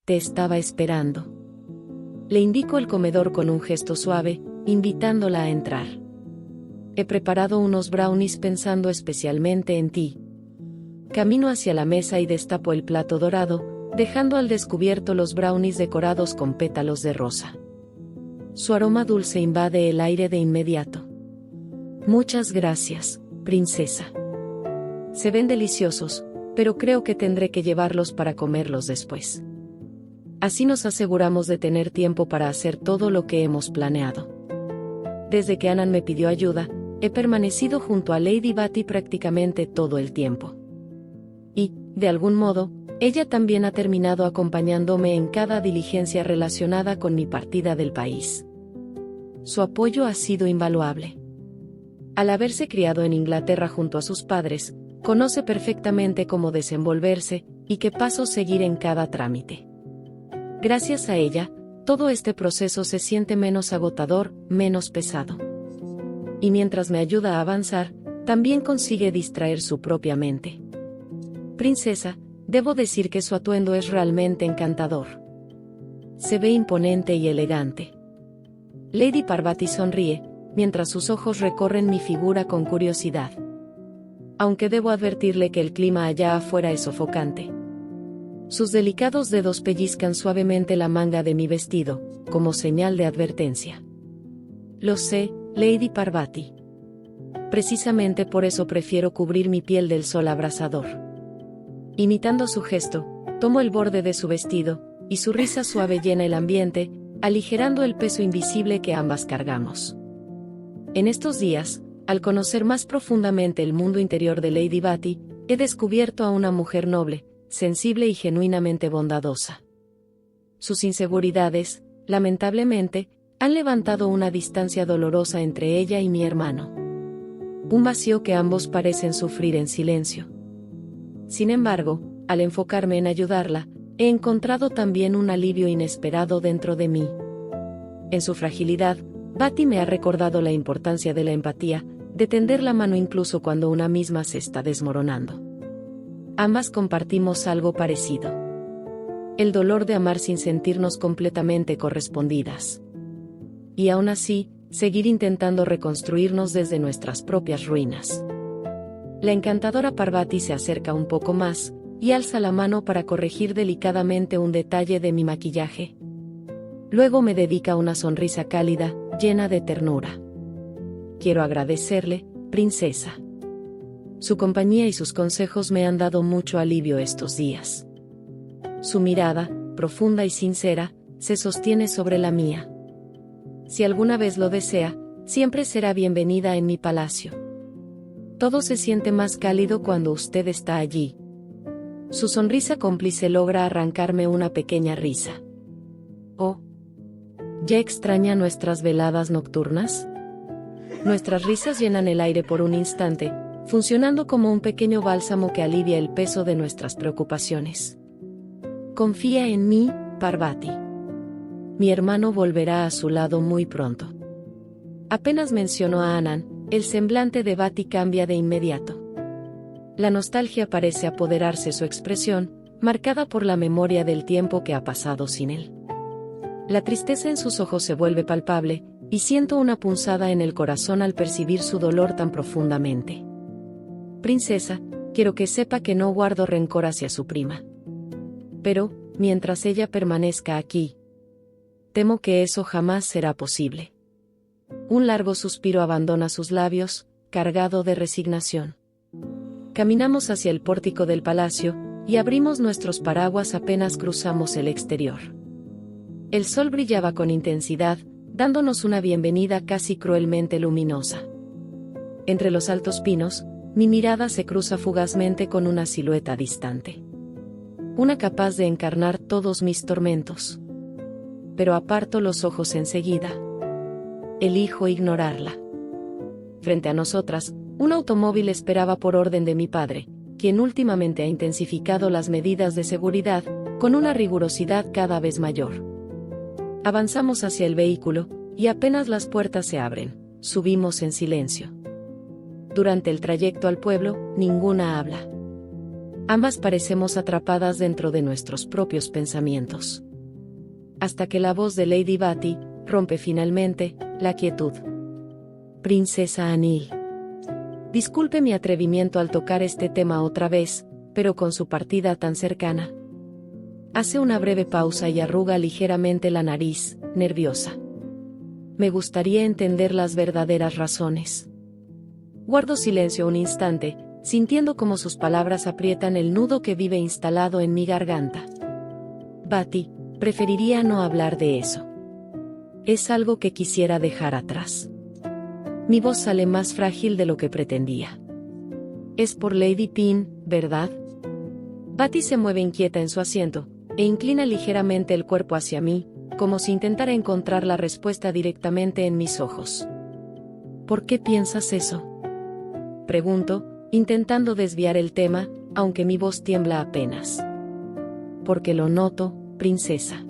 [SPEAKER 1] Te estaba esperando. Le indico el comedor con un gesto suave, invitándola a entrar. He preparado unos brownies pensando especialmente en ti. Camino hacia la mesa y destapo el plato dorado, dejando al descubierto los brownies decorados con pétalos de rosa. Su aroma dulce invade el aire de inmediato. Muchas gracias, princesa. Se ven deliciosos, pero creo que tendré que llevarlos para comerlos después. Así nos aseguramos de tener tiempo para hacer todo lo que hemos planeado. Desde que Anan me pidió ayuda, he permanecido junto a Lady Batty prácticamente todo el tiempo. Y, de algún modo, ella también ha terminado acompañándome en cada diligencia relacionada con mi partida del país. Su apoyo ha sido invaluable. Al haberse criado en Inglaterra junto a sus padres, conoce perfectamente cómo desenvolverse y qué pasos seguir en cada trámite. Gracias a ella, todo este proceso se siente menos agotador, menos pesado. Y mientras me ayuda a avanzar, también consigue distraer su propia mente. Princesa, debo decir que su atuendo es realmente encantador. Se ve imponente y elegante. Lady Parvati sonríe, mientras sus ojos recorren mi figura con curiosidad. Aunque debo advertirle que el clima allá afuera es sofocante. Sus delicados dedos pellizcan suavemente la manga de mi vestido, como señal de advertencia. Lo sé, Lady Parvati. Precisamente por eso prefiero cubrir mi piel del sol abrasador. Imitando su gesto, tomo el borde de su vestido, y su risa suave llena el ambiente, aligerando el peso invisible que ambas cargamos. En estos días, al conocer más profundamente el mundo interior de Lady Batty, he descubierto a una mujer noble, sensible y genuinamente bondadosa. Sus inseguridades, lamentablemente, han levantado una distancia dolorosa entre ella y mi hermano. Un vacío que ambos parecen sufrir en silencio. Sin embargo, al enfocarme en ayudarla, he encontrado también un alivio inesperado dentro de mí. En su fragilidad, Batty me ha recordado la importancia de la empatía, de tender la mano incluso cuando una misma se está desmoronando. Ambas compartimos algo parecido. El dolor de amar sin sentirnos completamente correspondidas. Y aún así, seguir intentando reconstruirnos desde nuestras propias ruinas. La encantadora Parvati se acerca un poco más, y alza la mano para corregir delicadamente un detalle de mi maquillaje. Luego me dedica una sonrisa cálida, llena de ternura. Quiero agradecerle, princesa. Su compañía y sus consejos me han dado mucho alivio estos días. Su mirada, profunda y sincera, se sostiene sobre la mía. Si alguna vez lo desea, siempre será bienvenida en mi palacio. Todo se siente más cálido cuando usted está allí. Su sonrisa cómplice logra arrancarme una pequeña risa. Oh. ¿Ya extraña nuestras veladas nocturnas? Nuestras risas llenan el aire por un instante, funcionando como un pequeño bálsamo que alivia el peso de nuestras preocupaciones. Confía en mí, Parvati. Mi hermano volverá a su lado muy pronto. Apenas menciono a Anan, el semblante de Batty cambia de inmediato. La nostalgia parece apoderarse su expresión, marcada por la memoria del tiempo que ha pasado sin él. La tristeza en sus ojos se vuelve palpable, y siento una punzada en el corazón al percibir su dolor tan profundamente. Princesa, quiero que sepa que no guardo rencor hacia su prima. Pero, mientras ella permanezca aquí, temo que eso jamás será posible. Un largo suspiro abandona sus labios, cargado de resignación. Caminamos hacia el pórtico del palacio, y abrimos nuestros paraguas apenas cruzamos el exterior. El sol brillaba con intensidad, dándonos una bienvenida casi cruelmente luminosa. Entre los altos pinos, mi mirada se cruza fugazmente con una silueta distante. Una capaz de encarnar todos mis tormentos. Pero aparto los ojos enseguida. Elijo ignorarla. Frente a nosotras, un automóvil esperaba por orden de mi padre, quien últimamente ha intensificado las medidas de seguridad, con una rigurosidad cada vez mayor. Avanzamos hacia el vehículo, y apenas las puertas se abren, subimos en silencio. Durante el trayecto al pueblo, ninguna habla. Ambas parecemos atrapadas dentro de nuestros propios pensamientos. Hasta que la voz de Lady Batty rompe finalmente la quietud. Princesa Anil. Disculpe mi atrevimiento al tocar este tema otra vez, pero con su partida tan cercana. Hace una breve pausa y arruga ligeramente la nariz, nerviosa. Me gustaría entender las verdaderas razones. Guardo silencio un instante, sintiendo cómo sus palabras aprietan el nudo que vive instalado en mi garganta. Batty, preferiría no hablar de eso. Es algo que quisiera dejar atrás. Mi voz sale más frágil de lo que pretendía. Es por Lady Pin, ¿verdad? Batty se mueve inquieta en su asiento, e inclina ligeramente el cuerpo hacia mí, como si intentara encontrar la respuesta directamente en mis ojos. ¿Por qué piensas eso? Pregunto, intentando desviar el tema, aunque mi voz tiembla apenas. Porque lo noto, princesa.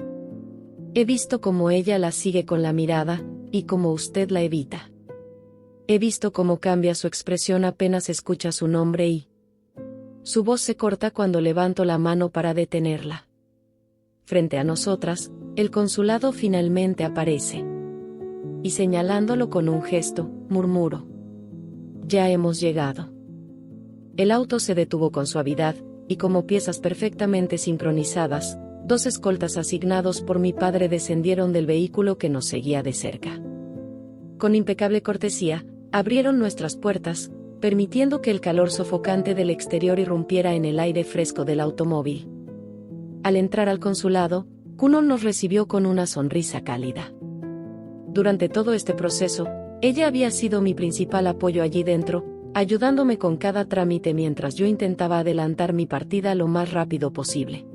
[SPEAKER 1] He visto cómo ella la sigue con la mirada, y cómo usted la evita. He visto cómo cambia su expresión apenas escucha su nombre y... Su voz se corta cuando levanto la mano para detenerla. Frente a nosotras, el consulado finalmente aparece. Y señalándolo con un gesto, murmuro. Ya hemos llegado. El auto se detuvo con suavidad, y como piezas perfectamente sincronizadas, 2 escoltas asignados por mi padre descendieron del vehículo que nos seguía de cerca. Con impecable cortesía, abrieron nuestras puertas, permitiendo que el calor sofocante del exterior irrumpiera en el aire fresco del automóvil. Al entrar al consulado, Cunon nos recibió con una sonrisa cálida. Durante todo este proceso, ella había sido mi principal apoyo allí dentro, ayudándome con cada trámite mientras yo intentaba adelantar mi partida lo más rápido posible.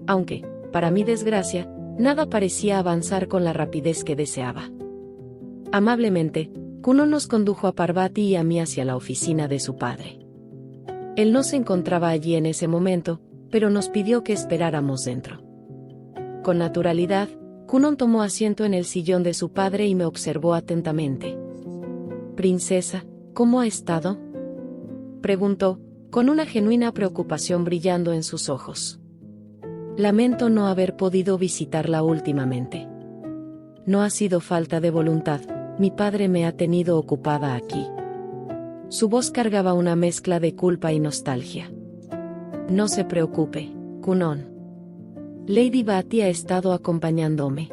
[SPEAKER 1] Aunque, para mi desgracia, nada parecía avanzar con la rapidez que deseaba. Amablemente, Cunon nos condujo a Parvati y a mí hacia la oficina de su padre. Él no se encontraba allí en ese momento, pero nos pidió que esperáramos dentro. Con naturalidad, Cunon tomó asiento en el sillón de su padre y me observó atentamente. «Princesa, ¿cómo ha estado?», preguntó, con una genuina preocupación brillando en sus ojos. «Lamento no haber podido visitarla últimamente. No ha sido falta de voluntad, mi padre me ha tenido ocupada aquí». Su voz cargaba una mezcla de culpa y nostalgia. «No se preocupe, Cunon. Lady Batty ha estado acompañándome».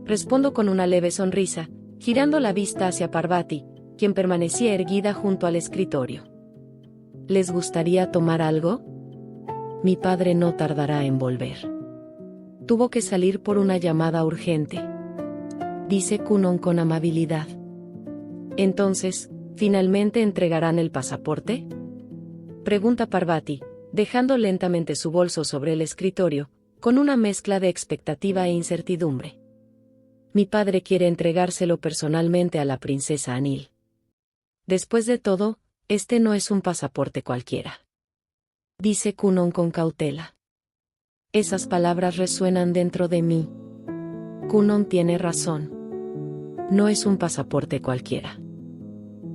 [SPEAKER 1] Respondo con una leve sonrisa, girando la vista hacia Parvati, quien permanecía erguida junto al escritorio. «¿Les gustaría tomar algo? Mi padre no tardará en volver. Tuvo que salir por una llamada urgente», dice Cunon con amabilidad. «Entonces, ¿finalmente entregarán el pasaporte?», pregunta Parvati, dejando lentamente su bolso sobre el escritorio, con una mezcla de expectativa e incertidumbre. «Mi padre quiere entregárselo personalmente a la princesa Anil. Después de todo, este no es un pasaporte cualquiera», dice Cunon con cautela. Esas palabras resuenan dentro de mí. Cunon tiene razón. No es un pasaporte cualquiera.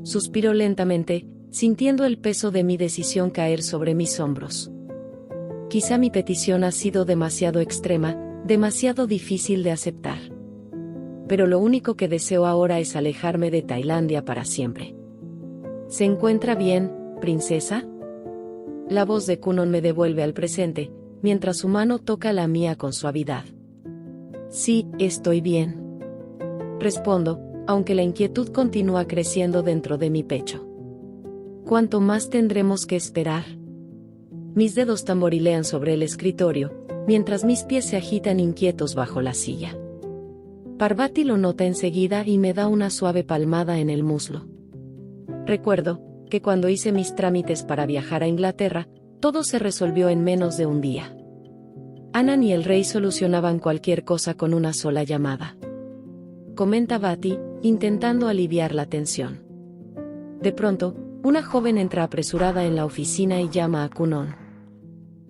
[SPEAKER 1] Suspiro lentamente, sintiendo el peso de mi decisión caer sobre mis hombros. Quizá mi petición ha sido demasiado extrema, demasiado difícil de aceptar. Pero lo único que deseo ahora es alejarme de Tailandia para siempre. ¿Se encuentra bien, princesa? La voz de Kunon me devuelve al presente, mientras su mano toca la mía con suavidad. Sí, estoy bien. Respondo, aunque la inquietud continúa creciendo dentro de mi pecho. ¿Cuánto más tendremos que esperar? Mis dedos tamborilean sobre el escritorio, mientras mis pies se agitan inquietos bajo la silla. Parvati lo nota enseguida y me da una suave palmada en el muslo. Recuerdo que cuando hice mis trámites para viajar a Inglaterra, todo se resolvió en menos de un día. Anand y el rey solucionaban cualquier cosa con una sola llamada. Comenta Vati, intentando aliviar la tensión. De pronto, una joven entra apresurada en la oficina y llama a Kunon.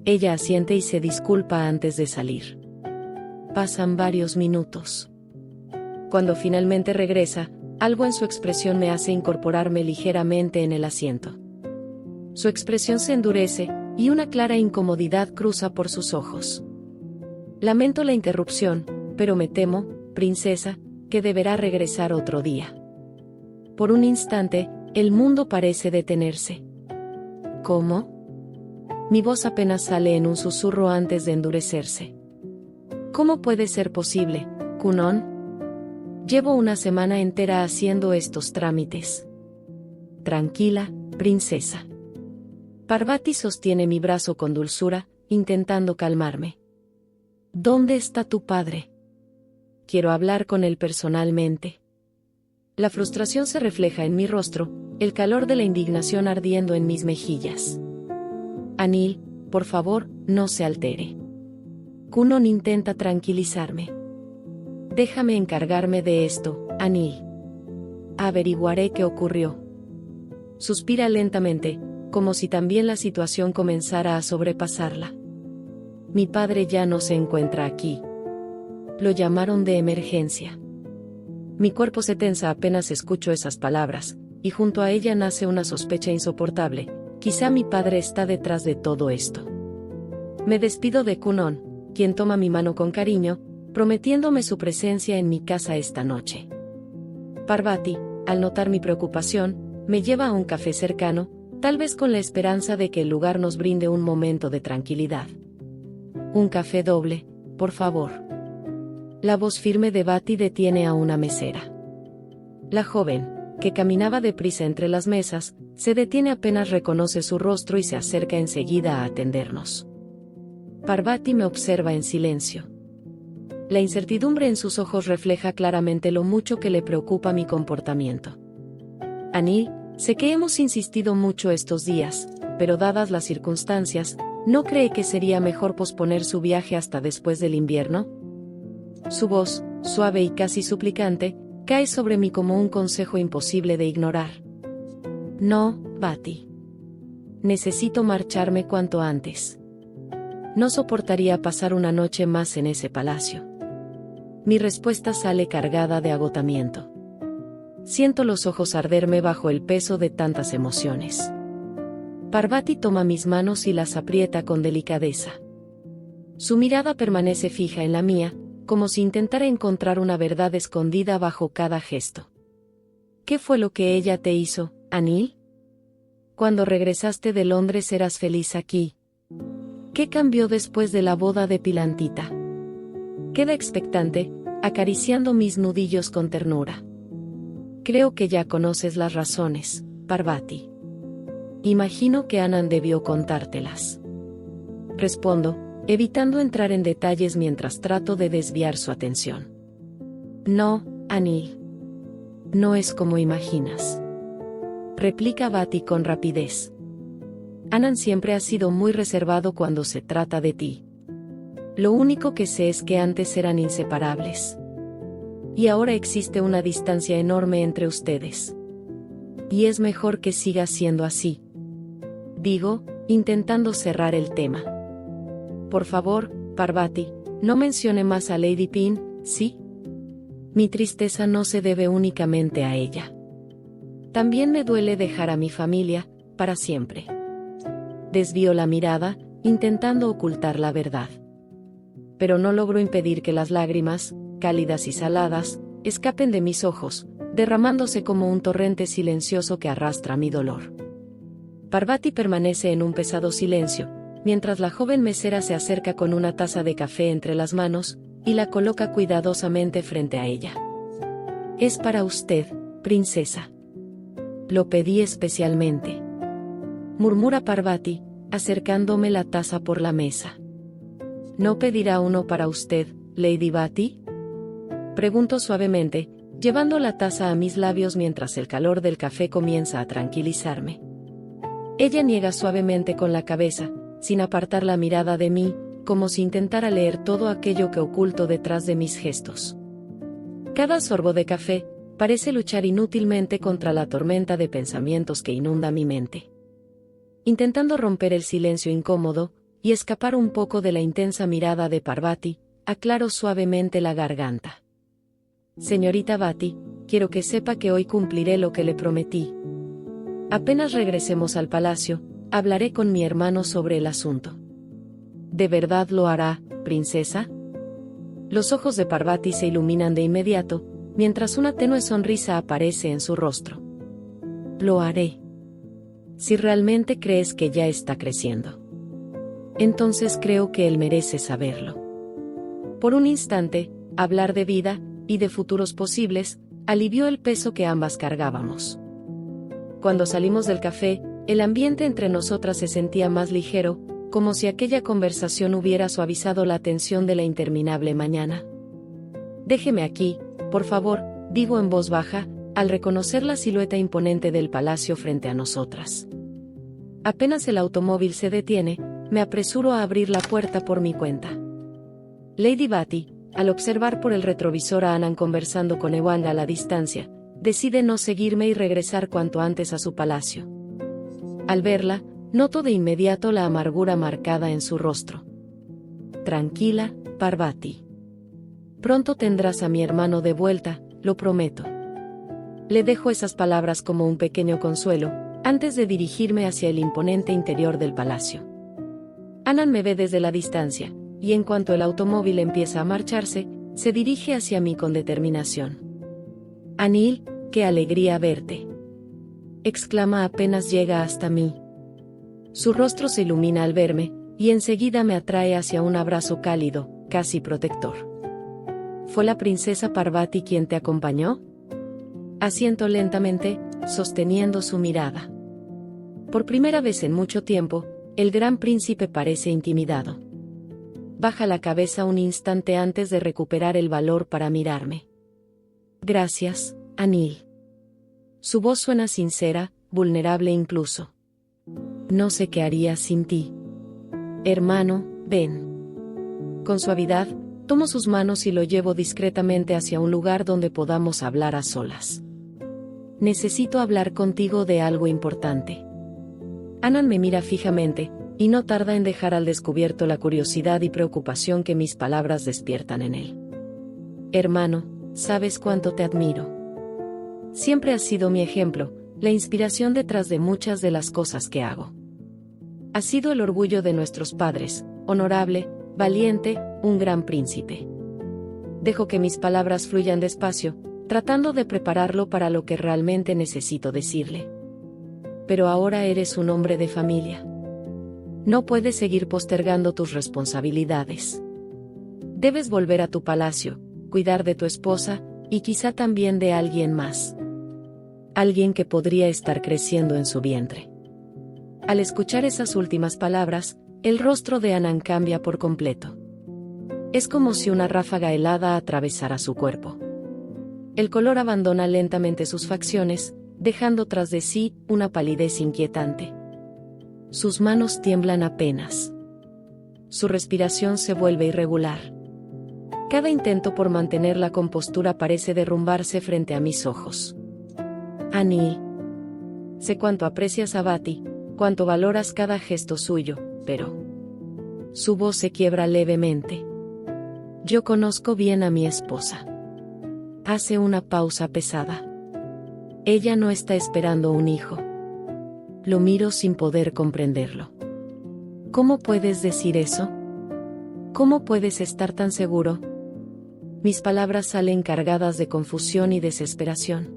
[SPEAKER 1] Ella asiente y se disculpa antes de salir. Pasan varios minutos. Cuando finalmente regresa, algo en su expresión me hace incorporarme ligeramente en el asiento. Su expresión se endurece, y una clara incomodidad cruza por sus ojos. Lamento la interrupción, pero me temo, princesa, que deberá regresar otro día. Por un instante, el mundo parece detenerse. ¿Cómo? Mi voz apenas sale en un susurro antes de endurecerse. ¿Cómo puede ser posible, Kunon? Llevo una semana entera haciendo estos trámites. Tranquila, princesa. Parvati sostiene mi brazo con dulzura, intentando calmarme. ¿Dónde está tu padre? Quiero hablar con él personalmente. La frustración se refleja en mi rostro, el calor de la indignación ardiendo en mis mejillas. Anil, por favor, no se altere. Kunon intenta tranquilizarme. Déjame encargarme de esto, Anil. Averiguaré qué ocurrió. Suspira lentamente, como si también la situación comenzara a sobrepasarla. Mi padre ya no se encuentra aquí. Lo llamaron de emergencia. Mi cuerpo se tensa apenas escucho esas palabras, y junto a ella nace una sospecha insoportable. Quizá mi padre está detrás de todo esto. Me despido de Kunon, quien toma mi mano con cariño, prometiéndome su presencia en mi casa esta noche. Parvati, al notar mi preocupación, me lleva a un café cercano, tal vez con la esperanza de que el lugar nos brinde un momento de tranquilidad. Un café doble, por favor. La voz firme de Vati detiene a una mesera. La joven, que caminaba deprisa entre las mesas, se detiene apenas reconoce su rostro y se acerca enseguida a atendernos. Parvati me observa en silencio. La incertidumbre en sus ojos refleja claramente lo mucho que le preocupa mi comportamiento. Anil, sé que hemos insistido mucho estos días, pero dadas las circunstancias, ¿no cree que sería mejor posponer su viaje hasta después del invierno? Su voz, suave y casi suplicante, cae sobre mí como un consejo imposible de ignorar. No, Vati. Necesito marcharme cuanto antes. No soportaría pasar una noche más en ese palacio. Mi respuesta sale cargada de agotamiento. Siento los ojos arderme bajo el peso de tantas emociones. Parvati toma mis manos y las aprieta con delicadeza. Su mirada permanece fija en la mía, como si intentara encontrar una verdad escondida bajo cada gesto. ¿Qué fue lo que ella te hizo, Anil? Cuando regresaste de Londres eras feliz aquí. ¿Qué cambió después de la boda de Pilantita? Queda expectante, acariciando mis nudillos con ternura. Creo que ya conoces las razones, Parvati. Imagino que Anand debió contártelas. Respondo, evitando entrar en detalles mientras trato de desviar su atención. No, Anil. No es como imaginas. Replica Vati con rapidez. Anand siempre ha sido muy reservado cuando se trata de ti. Lo único que sé es que antes eran inseparables. Y ahora existe una distancia enorme entre ustedes. Y es mejor que siga siendo así. Digo, intentando cerrar el tema. Por favor, Parvati, no mencione más a Lady Pin, ¿sí? Mi tristeza no se debe únicamente a ella. También me duele dejar a mi familia, para siempre. Desvío la mirada, intentando ocultar la verdad. Pero no logro impedir que las lágrimas, cálidas y saladas, escapen de mis ojos, derramándose como un torrente silencioso que arrastra mi dolor. Parvati permanece en un pesado silencio, mientras la joven mesera se acerca con una taza de café entre las manos, y la coloca cuidadosamente frente a ella. «Es para usted, princesa. Lo pedí especialmente», murmura Parvati, acercándome la taza por la mesa. «¿No pedirá uno para usted, Lady Vati?», pregunto suavemente, llevando la taza a mis labios mientras el calor del café comienza a tranquilizarme. Ella niega suavemente con la cabeza, sin apartar la mirada de mí, como si intentara leer todo aquello que oculto detrás de mis gestos. Cada sorbo de café parece luchar inútilmente contra la tormenta de pensamientos que inunda mi mente. Intentando romper el silencio incómodo y escapar un poco de la intensa mirada de Parvati, aclaro suavemente la garganta. «Señorita Vati, quiero que sepa que hoy cumpliré lo que le prometí. Apenas regresemos al palacio, hablaré con mi hermano sobre el asunto». «¿De verdad lo hará, princesa?». Los ojos de Parvati se iluminan de inmediato, mientras una tenue sonrisa aparece en su rostro. «Lo haré. Si realmente crees que ya está creciendo. Entonces creo que él merece saberlo». Por un instante, hablar de vida y de futuros posibles alivió el peso que ambas cargábamos. Cuando salimos del café, el ambiente entre nosotras se sentía más ligero, como si aquella conversación hubiera suavizado la tensión de la interminable mañana. «Déjeme aquí, por favor», digo en voz baja, al reconocer la silueta imponente del palacio frente a nosotras. Apenas el automóvil se detiene, me apresuro a abrir la puerta por mi cuenta. Lady Vati, al observar por el retrovisor a Anand conversando con Ewang a la distancia, decide no seguirme y regresar cuanto antes a su palacio. Al verla, noto de inmediato la amargura marcada en su rostro. «Tranquila, Parvati. Pronto tendrás a mi hermano de vuelta, lo prometo». Le dejo esas palabras como un pequeño consuelo, antes de dirigirme hacia el imponente interior del palacio. Anand me ve desde la distancia, y en cuanto el automóvil empieza a marcharse, se dirige hacia mí con determinación. «Anil, qué alegría verte», exclama apenas llega hasta mí. Su rostro se ilumina al verme, y enseguida me atrae hacia un abrazo cálido, casi protector. «¿Fue la princesa Parvati quien te acompañó?». Asiento lentamente, sosteniendo su mirada. Por primera vez en mucho tiempo, el gran príncipe parece intimidado. Baja la cabeza un instante antes de recuperar el valor para mirarme. «Gracias, Anil». Su voz suena sincera, vulnerable incluso. «No sé qué haría sin ti. Hermano, ven». Con suavidad, tomo sus manos y lo llevo discretamente hacia un lugar donde podamos hablar a solas. «Necesito hablar contigo de algo importante». Anand me mira fijamente, y no tarda en dejar al descubierto la curiosidad y preocupación que mis palabras despiertan en él. «Hermano, sabes cuánto te admiro. Siempre has sido mi ejemplo, la inspiración detrás de muchas de las cosas que hago. Has sido el orgullo de nuestros padres, honorable, valiente, un gran príncipe». Dejo que mis palabras fluyan despacio, tratando de prepararlo para lo que realmente necesito decirle. «Pero ahora eres un hombre de familia. No puedes seguir postergando tus responsabilidades. Debes volver a tu palacio, cuidar de tu esposa, y quizá también de alguien más. Alguien que podría estar creciendo en su vientre». Al escuchar esas últimas palabras, el rostro de Anand cambia por completo. Es como si una ráfaga helada atravesara su cuerpo. El color abandona lentamente sus facciones, dejando tras de sí una palidez inquietante. Sus manos tiemblan apenas. Su respiración se vuelve irregular. Cada intento por mantener la compostura parece derrumbarse frente a mis ojos. «Anil, sé cuánto aprecias a Vati, cuánto valoras cada gesto suyo, pero…». Su voz se quiebra levemente. «Yo conozco bien a mi esposa». Hace una pausa pesada. «Ella no está esperando un hijo». Lo miro sin poder comprenderlo. ¿Cómo puedes decir eso? ¿Cómo puedes estar tan seguro? Mis palabras salen cargadas de confusión y desesperación.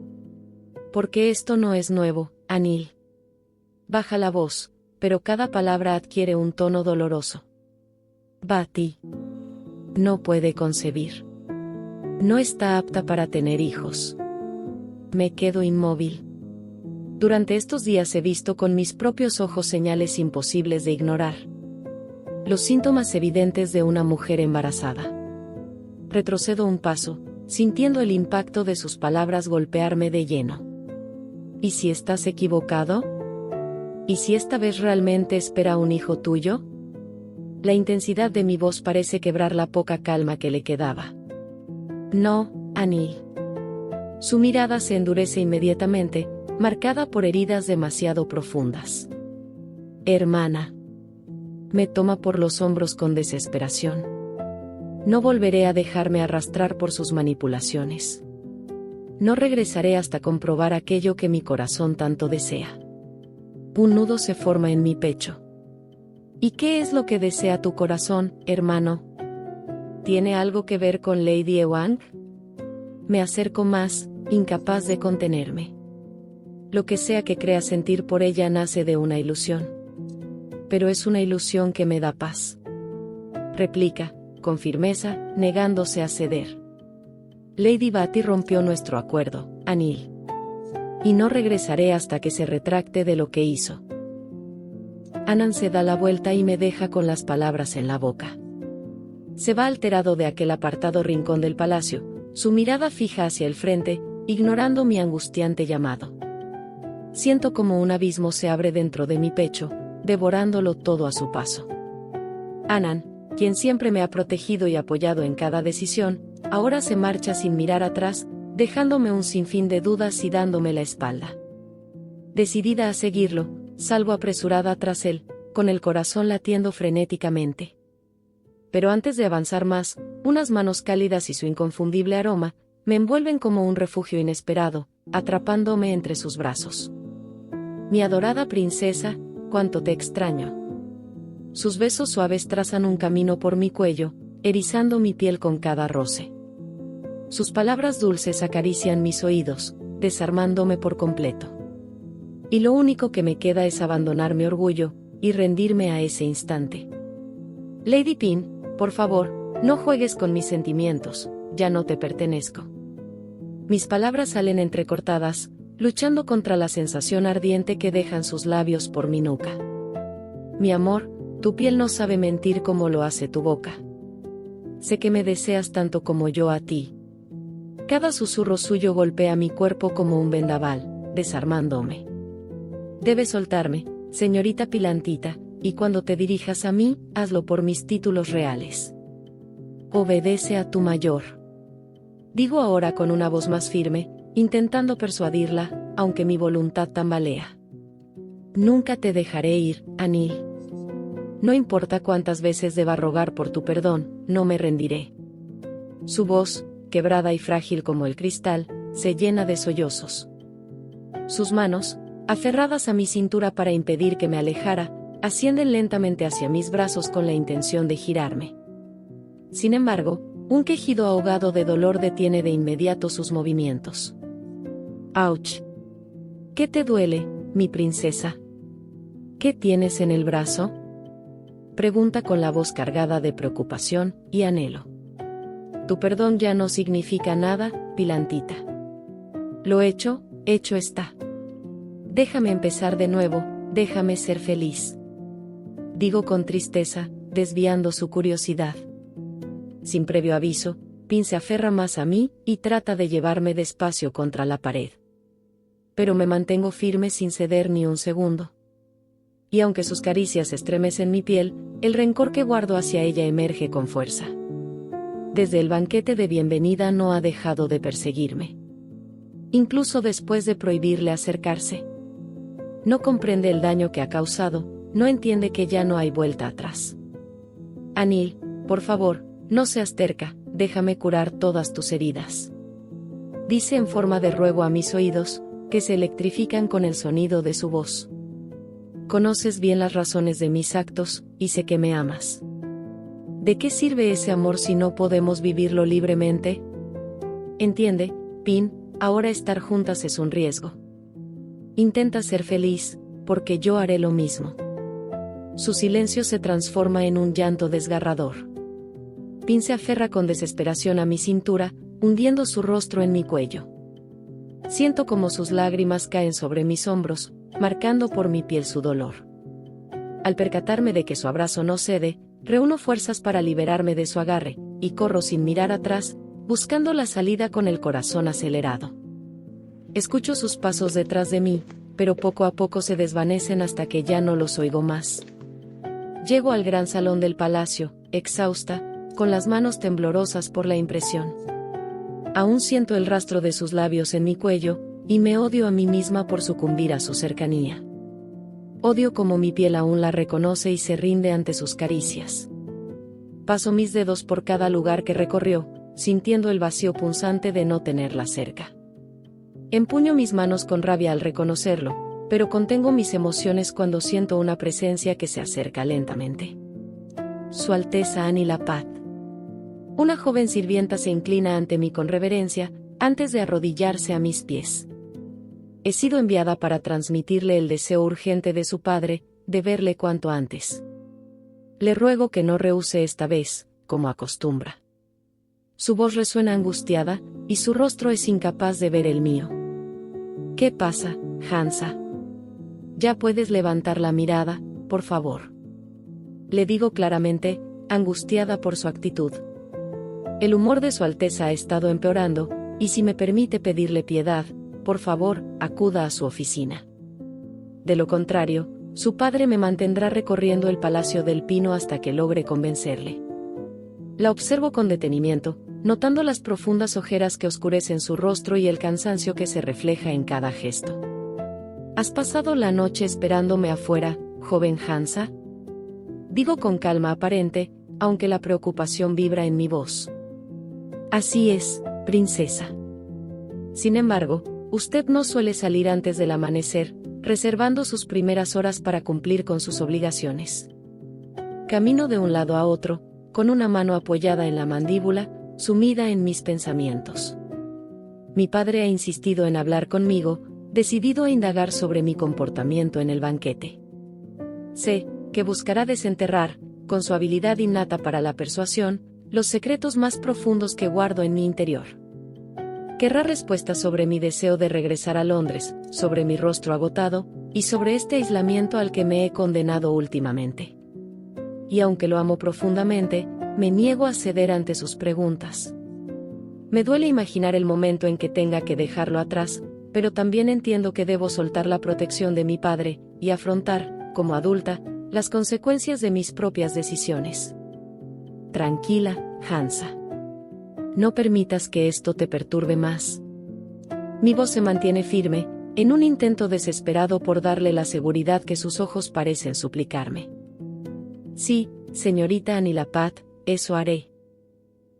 [SPEAKER 1] Porque esto no es nuevo, Anil. Baja la voz, pero cada palabra adquiere un tono doloroso. Vati. No puede concebir. No está apta para tener hijos. Me quedo inmóvil. Durante estos días he visto con mis propios ojos señales imposibles de ignorar. Los síntomas evidentes de una mujer embarazada. Retrocedo un paso, sintiendo el impacto de sus palabras golpearme de lleno. ¿Y si estás equivocado? ¿Y si esta vez realmente espera un hijo tuyo? La intensidad de mi voz parece quebrar la poca calma que le quedaba. No, Anil. Su mirada se endurece inmediatamente, marcada por heridas demasiado profundas. Hermana. Me toma por los hombros con desesperación. No volveré a dejarme arrastrar por sus manipulaciones. No regresaré hasta comprobar aquello que mi corazón tanto desea. Un nudo se forma en mi pecho. ¿Y qué es lo que desea tu corazón, hermano? ¿Tiene algo que ver con Lady Ewang? Me acerco más, incapaz de contenerme. Lo que sea que crea sentir por ella nace de una ilusión. Pero es una ilusión que me da paz. Replica, con firmeza, negándose a ceder. Lady Vati rompió nuestro acuerdo, Anil. Y no regresaré hasta que se retracte de lo que hizo. Anand se da la vuelta y me deja con las palabras en la boca. Se va alterado de aquel apartado rincón del palacio, su mirada fija hacia el frente, ignorando mi angustiante llamado. Siento como un abismo se abre dentro de mi pecho, devorándolo todo a su paso. Anand, quien siempre me ha protegido y apoyado en cada decisión, ahora se marcha sin mirar atrás, dejándome un sinfín de dudas y dándome la espalda. Decidida a seguirlo, salgo apresurada tras él, con el corazón latiendo frenéticamente. Pero antes de avanzar más, unas manos cálidas y su inconfundible aroma, me envuelven como un refugio inesperado, atrapándome entre sus brazos. Mi adorada princesa, cuánto te extraño. Sus besos suaves trazan un camino por mi cuello, erizando mi piel con cada roce. Sus palabras dulces acarician mis oídos, desarmándome por completo. Y lo único que me queda es abandonar mi orgullo, y rendirme a ese instante. Lady Pin, por favor, no juegues con mis sentimientos, ya no te pertenezco. Mis palabras salen entrecortadas, luchando contra la sensación ardiente que dejan sus labios por mi nuca. Mi amor, tu piel no sabe mentir como lo hace tu boca. Sé que me deseas tanto como yo a ti. Cada susurro suyo golpea mi cuerpo como un vendaval, desarmándome. Debes soltarme, señorita Pilantita, y cuando te dirijas a mí, hazlo por mis títulos reales. Obedece a tu mayor. Digo ahora con una voz más firme, intentando persuadirla, aunque mi voluntad tambalea. Nunca te dejaré ir, Anil. No importa cuántas veces deba rogar por tu perdón, no me rendiré. Su voz, quebrada y frágil como el cristal, se llena de sollozos. Sus manos, aferradas a mi cintura para impedir que me alejara, ascienden lentamente hacia mis brazos con la intención de girarme. Sin embargo, un quejido ahogado de dolor detiene de inmediato sus movimientos. ¡Auch! ¿Qué te duele, mi princesa? ¿Qué tienes en el brazo? Pregunta con la voz cargada de preocupación y anhelo. Tu perdón ya no significa nada, Pilantita. Lo hecho está. Déjame empezar de nuevo, déjame ser feliz. Digo con tristeza, desviando su curiosidad. Sin previo aviso, Pin se aferra más a mí y trata de llevarme despacio contra la pared. Pero me mantengo firme sin ceder ni un segundo. Y aunque sus caricias estremecen mi piel, el rencor que guardo hacia ella emerge con fuerza. Desde el banquete de bienvenida no ha dejado de perseguirme. Incluso después de prohibirle acercarse. No comprende el daño que ha causado, no entiende que ya no hay vuelta atrás. Anil, por favor, no seas terca, déjame curar todas tus heridas. Dice en forma de ruego a mis oídos, que se electrifican con el sonido de su voz. Conoces bien las razones de mis actos, y sé que me amas. ¿De qué sirve ese amor si no podemos vivirlo libremente? Entiende, Pin, ahora estar juntas es un riesgo. Intenta ser feliz, porque yo haré lo mismo. Su silencio se transforma en un llanto desgarrador. Pin se aferra con desesperación a mi cintura, hundiendo su rostro en mi cuello. Siento como sus lágrimas caen sobre mis hombros, marcando por mi piel su dolor. Al percatarme de que su abrazo no cede, reúno fuerzas para liberarme de su agarre, y corro sin mirar atrás, buscando la salida con el corazón acelerado. Escucho sus pasos detrás de mí, pero poco a poco se desvanecen hasta que ya no los oigo más. Llego al gran salón del palacio, exhausta, con las manos temblorosas por la impresión. Aún siento el rastro de sus labios en mi cuello, y me odio a mí misma por sucumbir a su cercanía. Odio como mi piel aún la reconoce y se rinde ante sus caricias. Paso mis dedos por cada lugar que recorrió, sintiendo el vacío punzante de no tenerla cerca. Empuño mis manos con rabia al reconocerlo, pero contengo mis emociones cuando siento una presencia que se acerca lentamente. Su Alteza Anilapat. Una joven sirvienta se inclina ante mí con reverencia, antes de arrodillarse a mis pies. He sido enviada para transmitirle el deseo urgente de su padre, de verle cuanto antes. Le ruego que no rehúse esta vez, como acostumbra. Su voz resuena angustiada, y su rostro es incapaz de ver el mío. ¿Qué pasa, Hansa? Ya puedes levantar la mirada, por favor. Le digo claramente, angustiada por su actitud. El humor de su Alteza ha estado empeorando, y si me permite pedirle piedad, por favor, acuda a su oficina. De lo contrario, su padre me mantendrá recorriendo el Palacio del Pino hasta que logre convencerle. La observo con detenimiento, notando las profundas ojeras que oscurecen su rostro y el cansancio que se refleja en cada gesto. ¿Has pasado la noche esperándome afuera, joven Hansa? Digo con calma aparente, aunque la preocupación vibra en mi voz. Así es, princesa. Sin embargo, usted no suele salir antes del amanecer, reservando sus primeras horas para cumplir con sus obligaciones. Camino de un lado a otro, con una mano apoyada en la mandíbula, sumida en mis pensamientos. Mi padre ha insistido en hablar conmigo, decidido a indagar sobre mi comportamiento en el banquete. Sé que buscará desenterrar, con su habilidad innata para la persuasión, los secretos más profundos que guardo en mi interior. Querrá respuestas sobre mi deseo de regresar a Londres, sobre mi rostro agotado, y sobre este aislamiento al que me he condenado últimamente. Y aunque lo amo profundamente, me niego a ceder ante sus preguntas. Me duele imaginar el momento en que tenga que dejarlo atrás, pero también entiendo que debo soltar la protección de mi padre, y afrontar, como adulta, las consecuencias de mis propias decisiones. Tranquila, Hansa. No permitas que esto te perturbe más. Mi voz se mantiene firme, en un intento desesperado por darle la seguridad que sus ojos parecen suplicarme. Sí, señorita Anilapat, eso haré.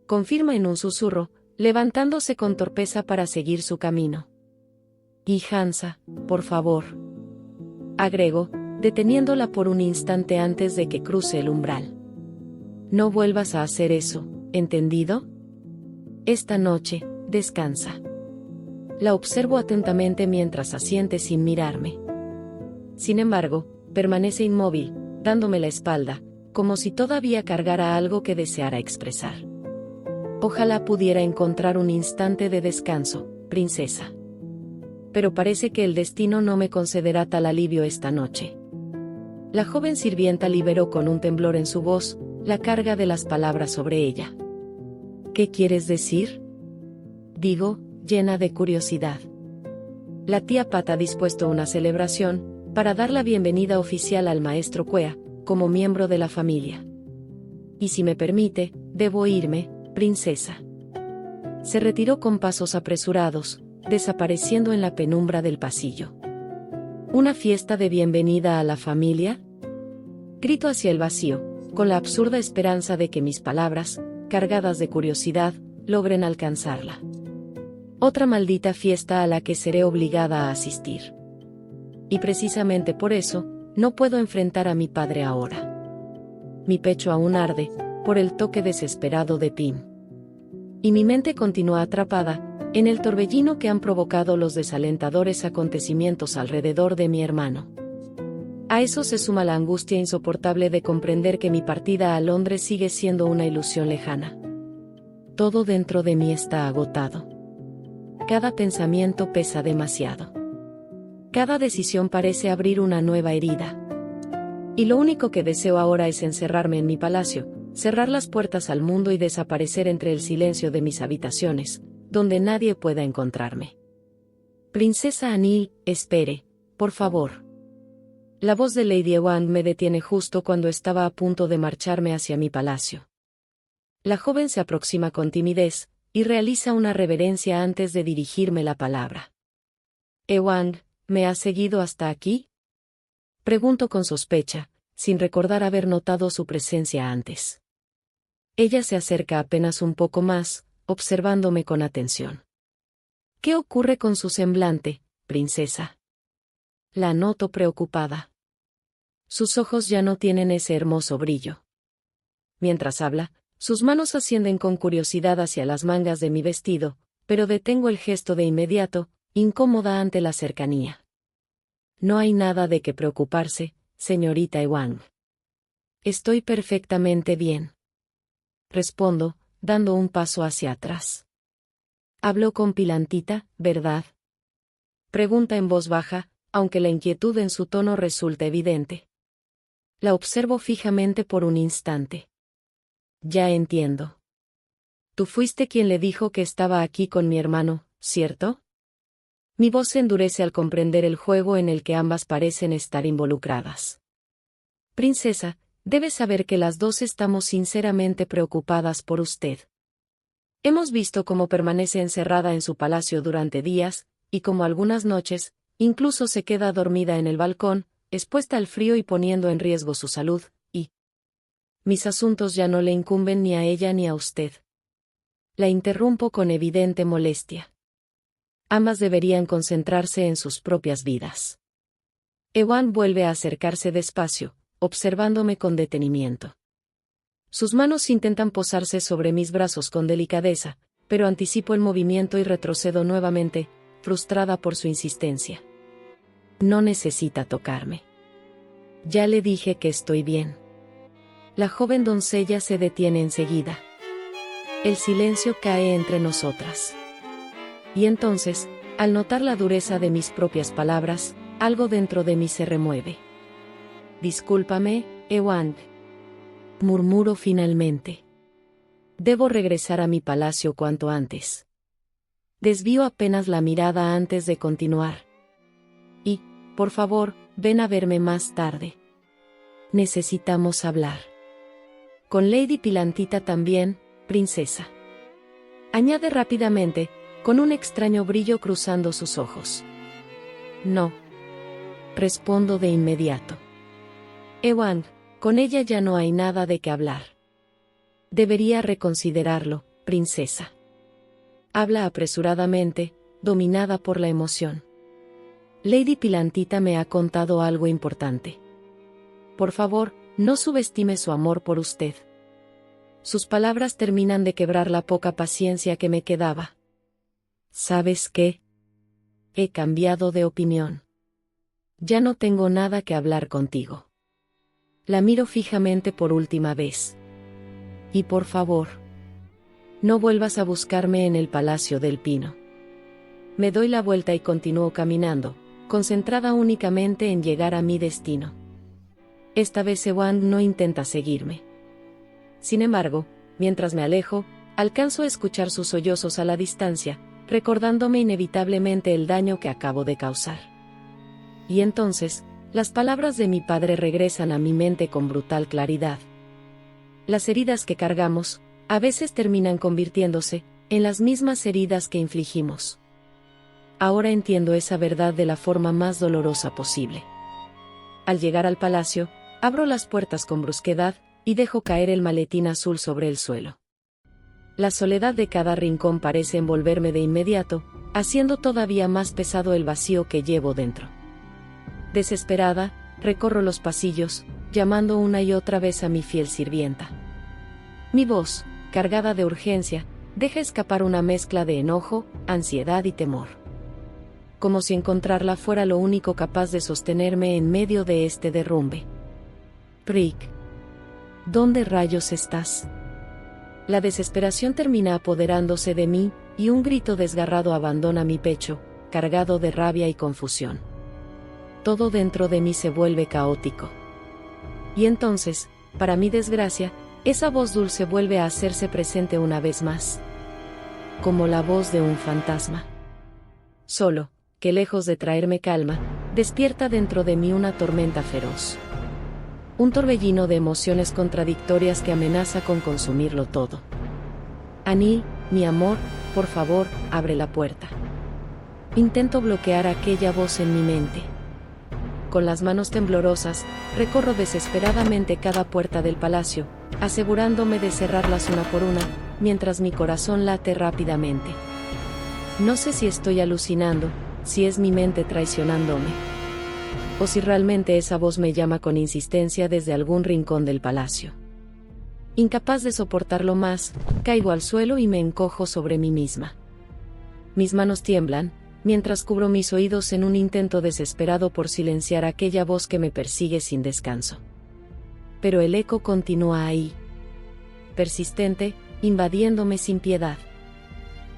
[SPEAKER 1] Confirma en un susurro, levantándose con torpeza para seguir su camino. Y Hansa, por favor. Agrego, deteniéndola por un instante antes de que cruce el umbral. No vuelvas a hacer eso, ¿entendido? Esta noche, descansa. La observo atentamente mientras asiente sin mirarme. Sin embargo, permanece inmóvil, dándome la espalda, como si todavía cargara algo que deseara expresar. Ojalá pudiera encontrar un instante de descanso, princesa. Pero parece que el destino no me concederá tal alivio esta noche. La joven sirvienta liberó con un temblor en su voz, la carga de las palabras sobre ella. ¿Qué quieres decir? Digo, llena de curiosidad. La tía Pat ha dispuesto una celebración, para dar la bienvenida oficial al maestro Quea, como miembro de la familia. Y si me permite, debo irme, princesa. Se retiró con pasos apresurados, desapareciendo en la penumbra del pasillo. ¿Una fiesta de bienvenida a la familia? Grito hacia el vacío, con la absurda esperanza de que mis palabras, cargadas de curiosidad, logren alcanzarla. Otra maldita fiesta a la que seré obligada a asistir. Y precisamente por eso, No puedo enfrentar a mi padre ahora. Mi pecho aún arde, por el toque desesperado de Tim. Y mi mente continúa atrapada, en el torbellino que han provocado los desalentadores acontecimientos alrededor de mi hermano. A eso se suma la angustia insoportable de comprender que mi partida a Londres sigue siendo una ilusión lejana. Todo dentro de mí está agotado. Cada pensamiento pesa demasiado. Cada decisión parece abrir una nueva herida. Y lo único que deseo ahora es encerrarme en mi palacio, cerrar las puertas al mundo y desaparecer entre el silencio de mis habitaciones, donde nadie pueda encontrarme. Princesa Anil, espere, por favor. La voz de Lady Ewang me detiene justo cuando estaba a punto de marcharme hacia mi palacio. La joven se aproxima con timidez, y realiza una reverencia antes de dirigirme la palabra. Ewang, ¿me has seguido hasta aquí? Pregunto con sospecha, sin recordar haber notado su presencia antes. Ella se acerca apenas un poco más, observándome con atención. ¿Qué ocurre con su semblante, princesa? La noto preocupada. Sus ojos ya no tienen ese hermoso brillo. Mientras habla, sus manos ascienden con curiosidad hacia las mangas de mi vestido, pero detengo el gesto de inmediato, incómoda ante la cercanía. No hay nada de qué preocuparse, señorita Ewang. Estoy perfectamente bien. Respondo, dando un paso hacia atrás. Habló con Pilantita, ¿verdad? Pregunta en voz baja, aunque la inquietud en su tono resulta evidente. La observo fijamente por un instante. Ya entiendo. Tú fuiste quien le dijo que estaba aquí con mi hermano, ¿cierto? Mi voz se endurece al comprender el juego en el que ambas parecen estar involucradas. Princesa, debes saber que las dos estamos sinceramente preocupadas por usted. Hemos visto cómo permanece encerrada en su palacio durante días, y cómo algunas noches, incluso se queda dormida en el balcón, expuesta al frío y poniendo en riesgo su salud, y mis asuntos ya no le incumben ni a ella ni a usted. La interrumpo con evidente molestia. Ambas deberían concentrarse en sus propias vidas. Ewang vuelve a acercarse despacio, observándome con detenimiento. Sus manos intentan posarse sobre mis brazos con delicadeza, pero anticipo el movimiento y retrocedo nuevamente, frustrada por su insistencia. No necesita tocarme. Ya le dije que estoy bien. La joven doncella se detiene enseguida. El silencio cae entre nosotras. Y entonces, al notar la dureza de mis propias palabras, algo dentro de mí se remueve. Discúlpame, Ewang. Murmuro finalmente. Debo regresar a mi palacio cuanto antes. Desvío apenas la mirada antes de continuar. Y, por favor, ven a verme más tarde. Necesitamos hablar. Con Lady Pilantita también, princesa. Añade rápidamente, con un extraño brillo cruzando sus ojos. No. Respondo de inmediato. Ewang, con ella ya no hay nada de qué hablar. Debería reconsiderarlo, princesa. Habla apresuradamente, dominada por la emoción. Lady Pilantita me ha contado algo importante. Por favor, no subestime su amor por usted. Sus palabras terminan de quebrar la poca paciencia que me quedaba. ¿Sabes qué? He cambiado de opinión. Ya no tengo nada que hablar contigo. La miro fijamente por última vez. Y por favor, no vuelvas a buscarme en el Palacio del Pino. Me doy la vuelta y continúo caminando, concentrada únicamente en llegar a mi destino. Esta vez Ewang no intenta seguirme. Sin embargo, mientras me alejo, alcanzo a escuchar sus sollozos a la distancia, recordándome inevitablemente el daño que acabo de causar. Y entonces, las palabras de mi padre regresan a mi mente con brutal claridad. Las heridas que cargamos, a veces terminan convirtiéndose en las mismas heridas que infligimos. Ahora entiendo esa verdad de la forma más dolorosa posible. Al llegar al palacio, abro las puertas con brusquedad, y dejo caer el maletín azul sobre el suelo. La soledad de cada rincón parece envolverme de inmediato, haciendo todavía más pesado el vacío que llevo dentro. Desesperada, recorro los pasillos, llamando una y otra vez a mi fiel sirvienta. Mi voz, cargada de urgencia, deja escapar una mezcla de enojo, ansiedad y temor. Como si encontrarla fuera lo único capaz de sostenerme en medio de este derrumbe. Rick, ¿dónde rayos estás? La desesperación termina apoderándose de mí, y un grito desgarrado abandona mi pecho, cargado de rabia y confusión. Todo dentro de mí se vuelve caótico. Y entonces, para mi desgracia, esa voz dulce vuelve a hacerse presente una vez más. Como la voz de un fantasma. Solo, que lejos de traerme calma, despierta dentro de mí una tormenta feroz. Un torbellino de emociones contradictorias que amenaza con consumirlo todo. Anil, mi amor, por favor, abre la puerta. Intento bloquear aquella voz en mi mente. Con las manos temblorosas, recorro desesperadamente cada puerta del palacio, asegurándome de cerrarlas una por una, mientras mi corazón late rápidamente. No sé si estoy alucinando, si es mi mente traicionándome, o si realmente esa voz me llama con insistencia desde algún rincón del palacio. Incapaz de soportarlo más, caigo al suelo y me encojo sobre mí misma. Mis manos tiemblan, mientras cubro mis oídos en un intento desesperado por silenciar aquella voz que me persigue sin descanso. Pero el eco continúa ahí. Persistente, invadiéndome sin piedad.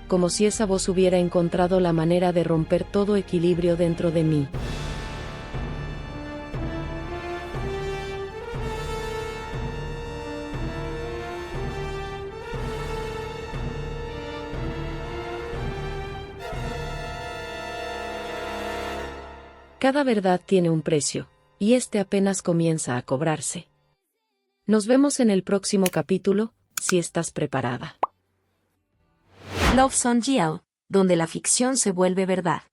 [SPEAKER 1] Como si esa voz hubiera encontrado la manera de romper todo equilibrio dentro de mí. Cada verdad tiene un precio, y este apenas comienza a cobrarse. Nos vemos en el próximo capítulo, si estás preparada. Love Song Jiao, donde la ficción se vuelve verdad.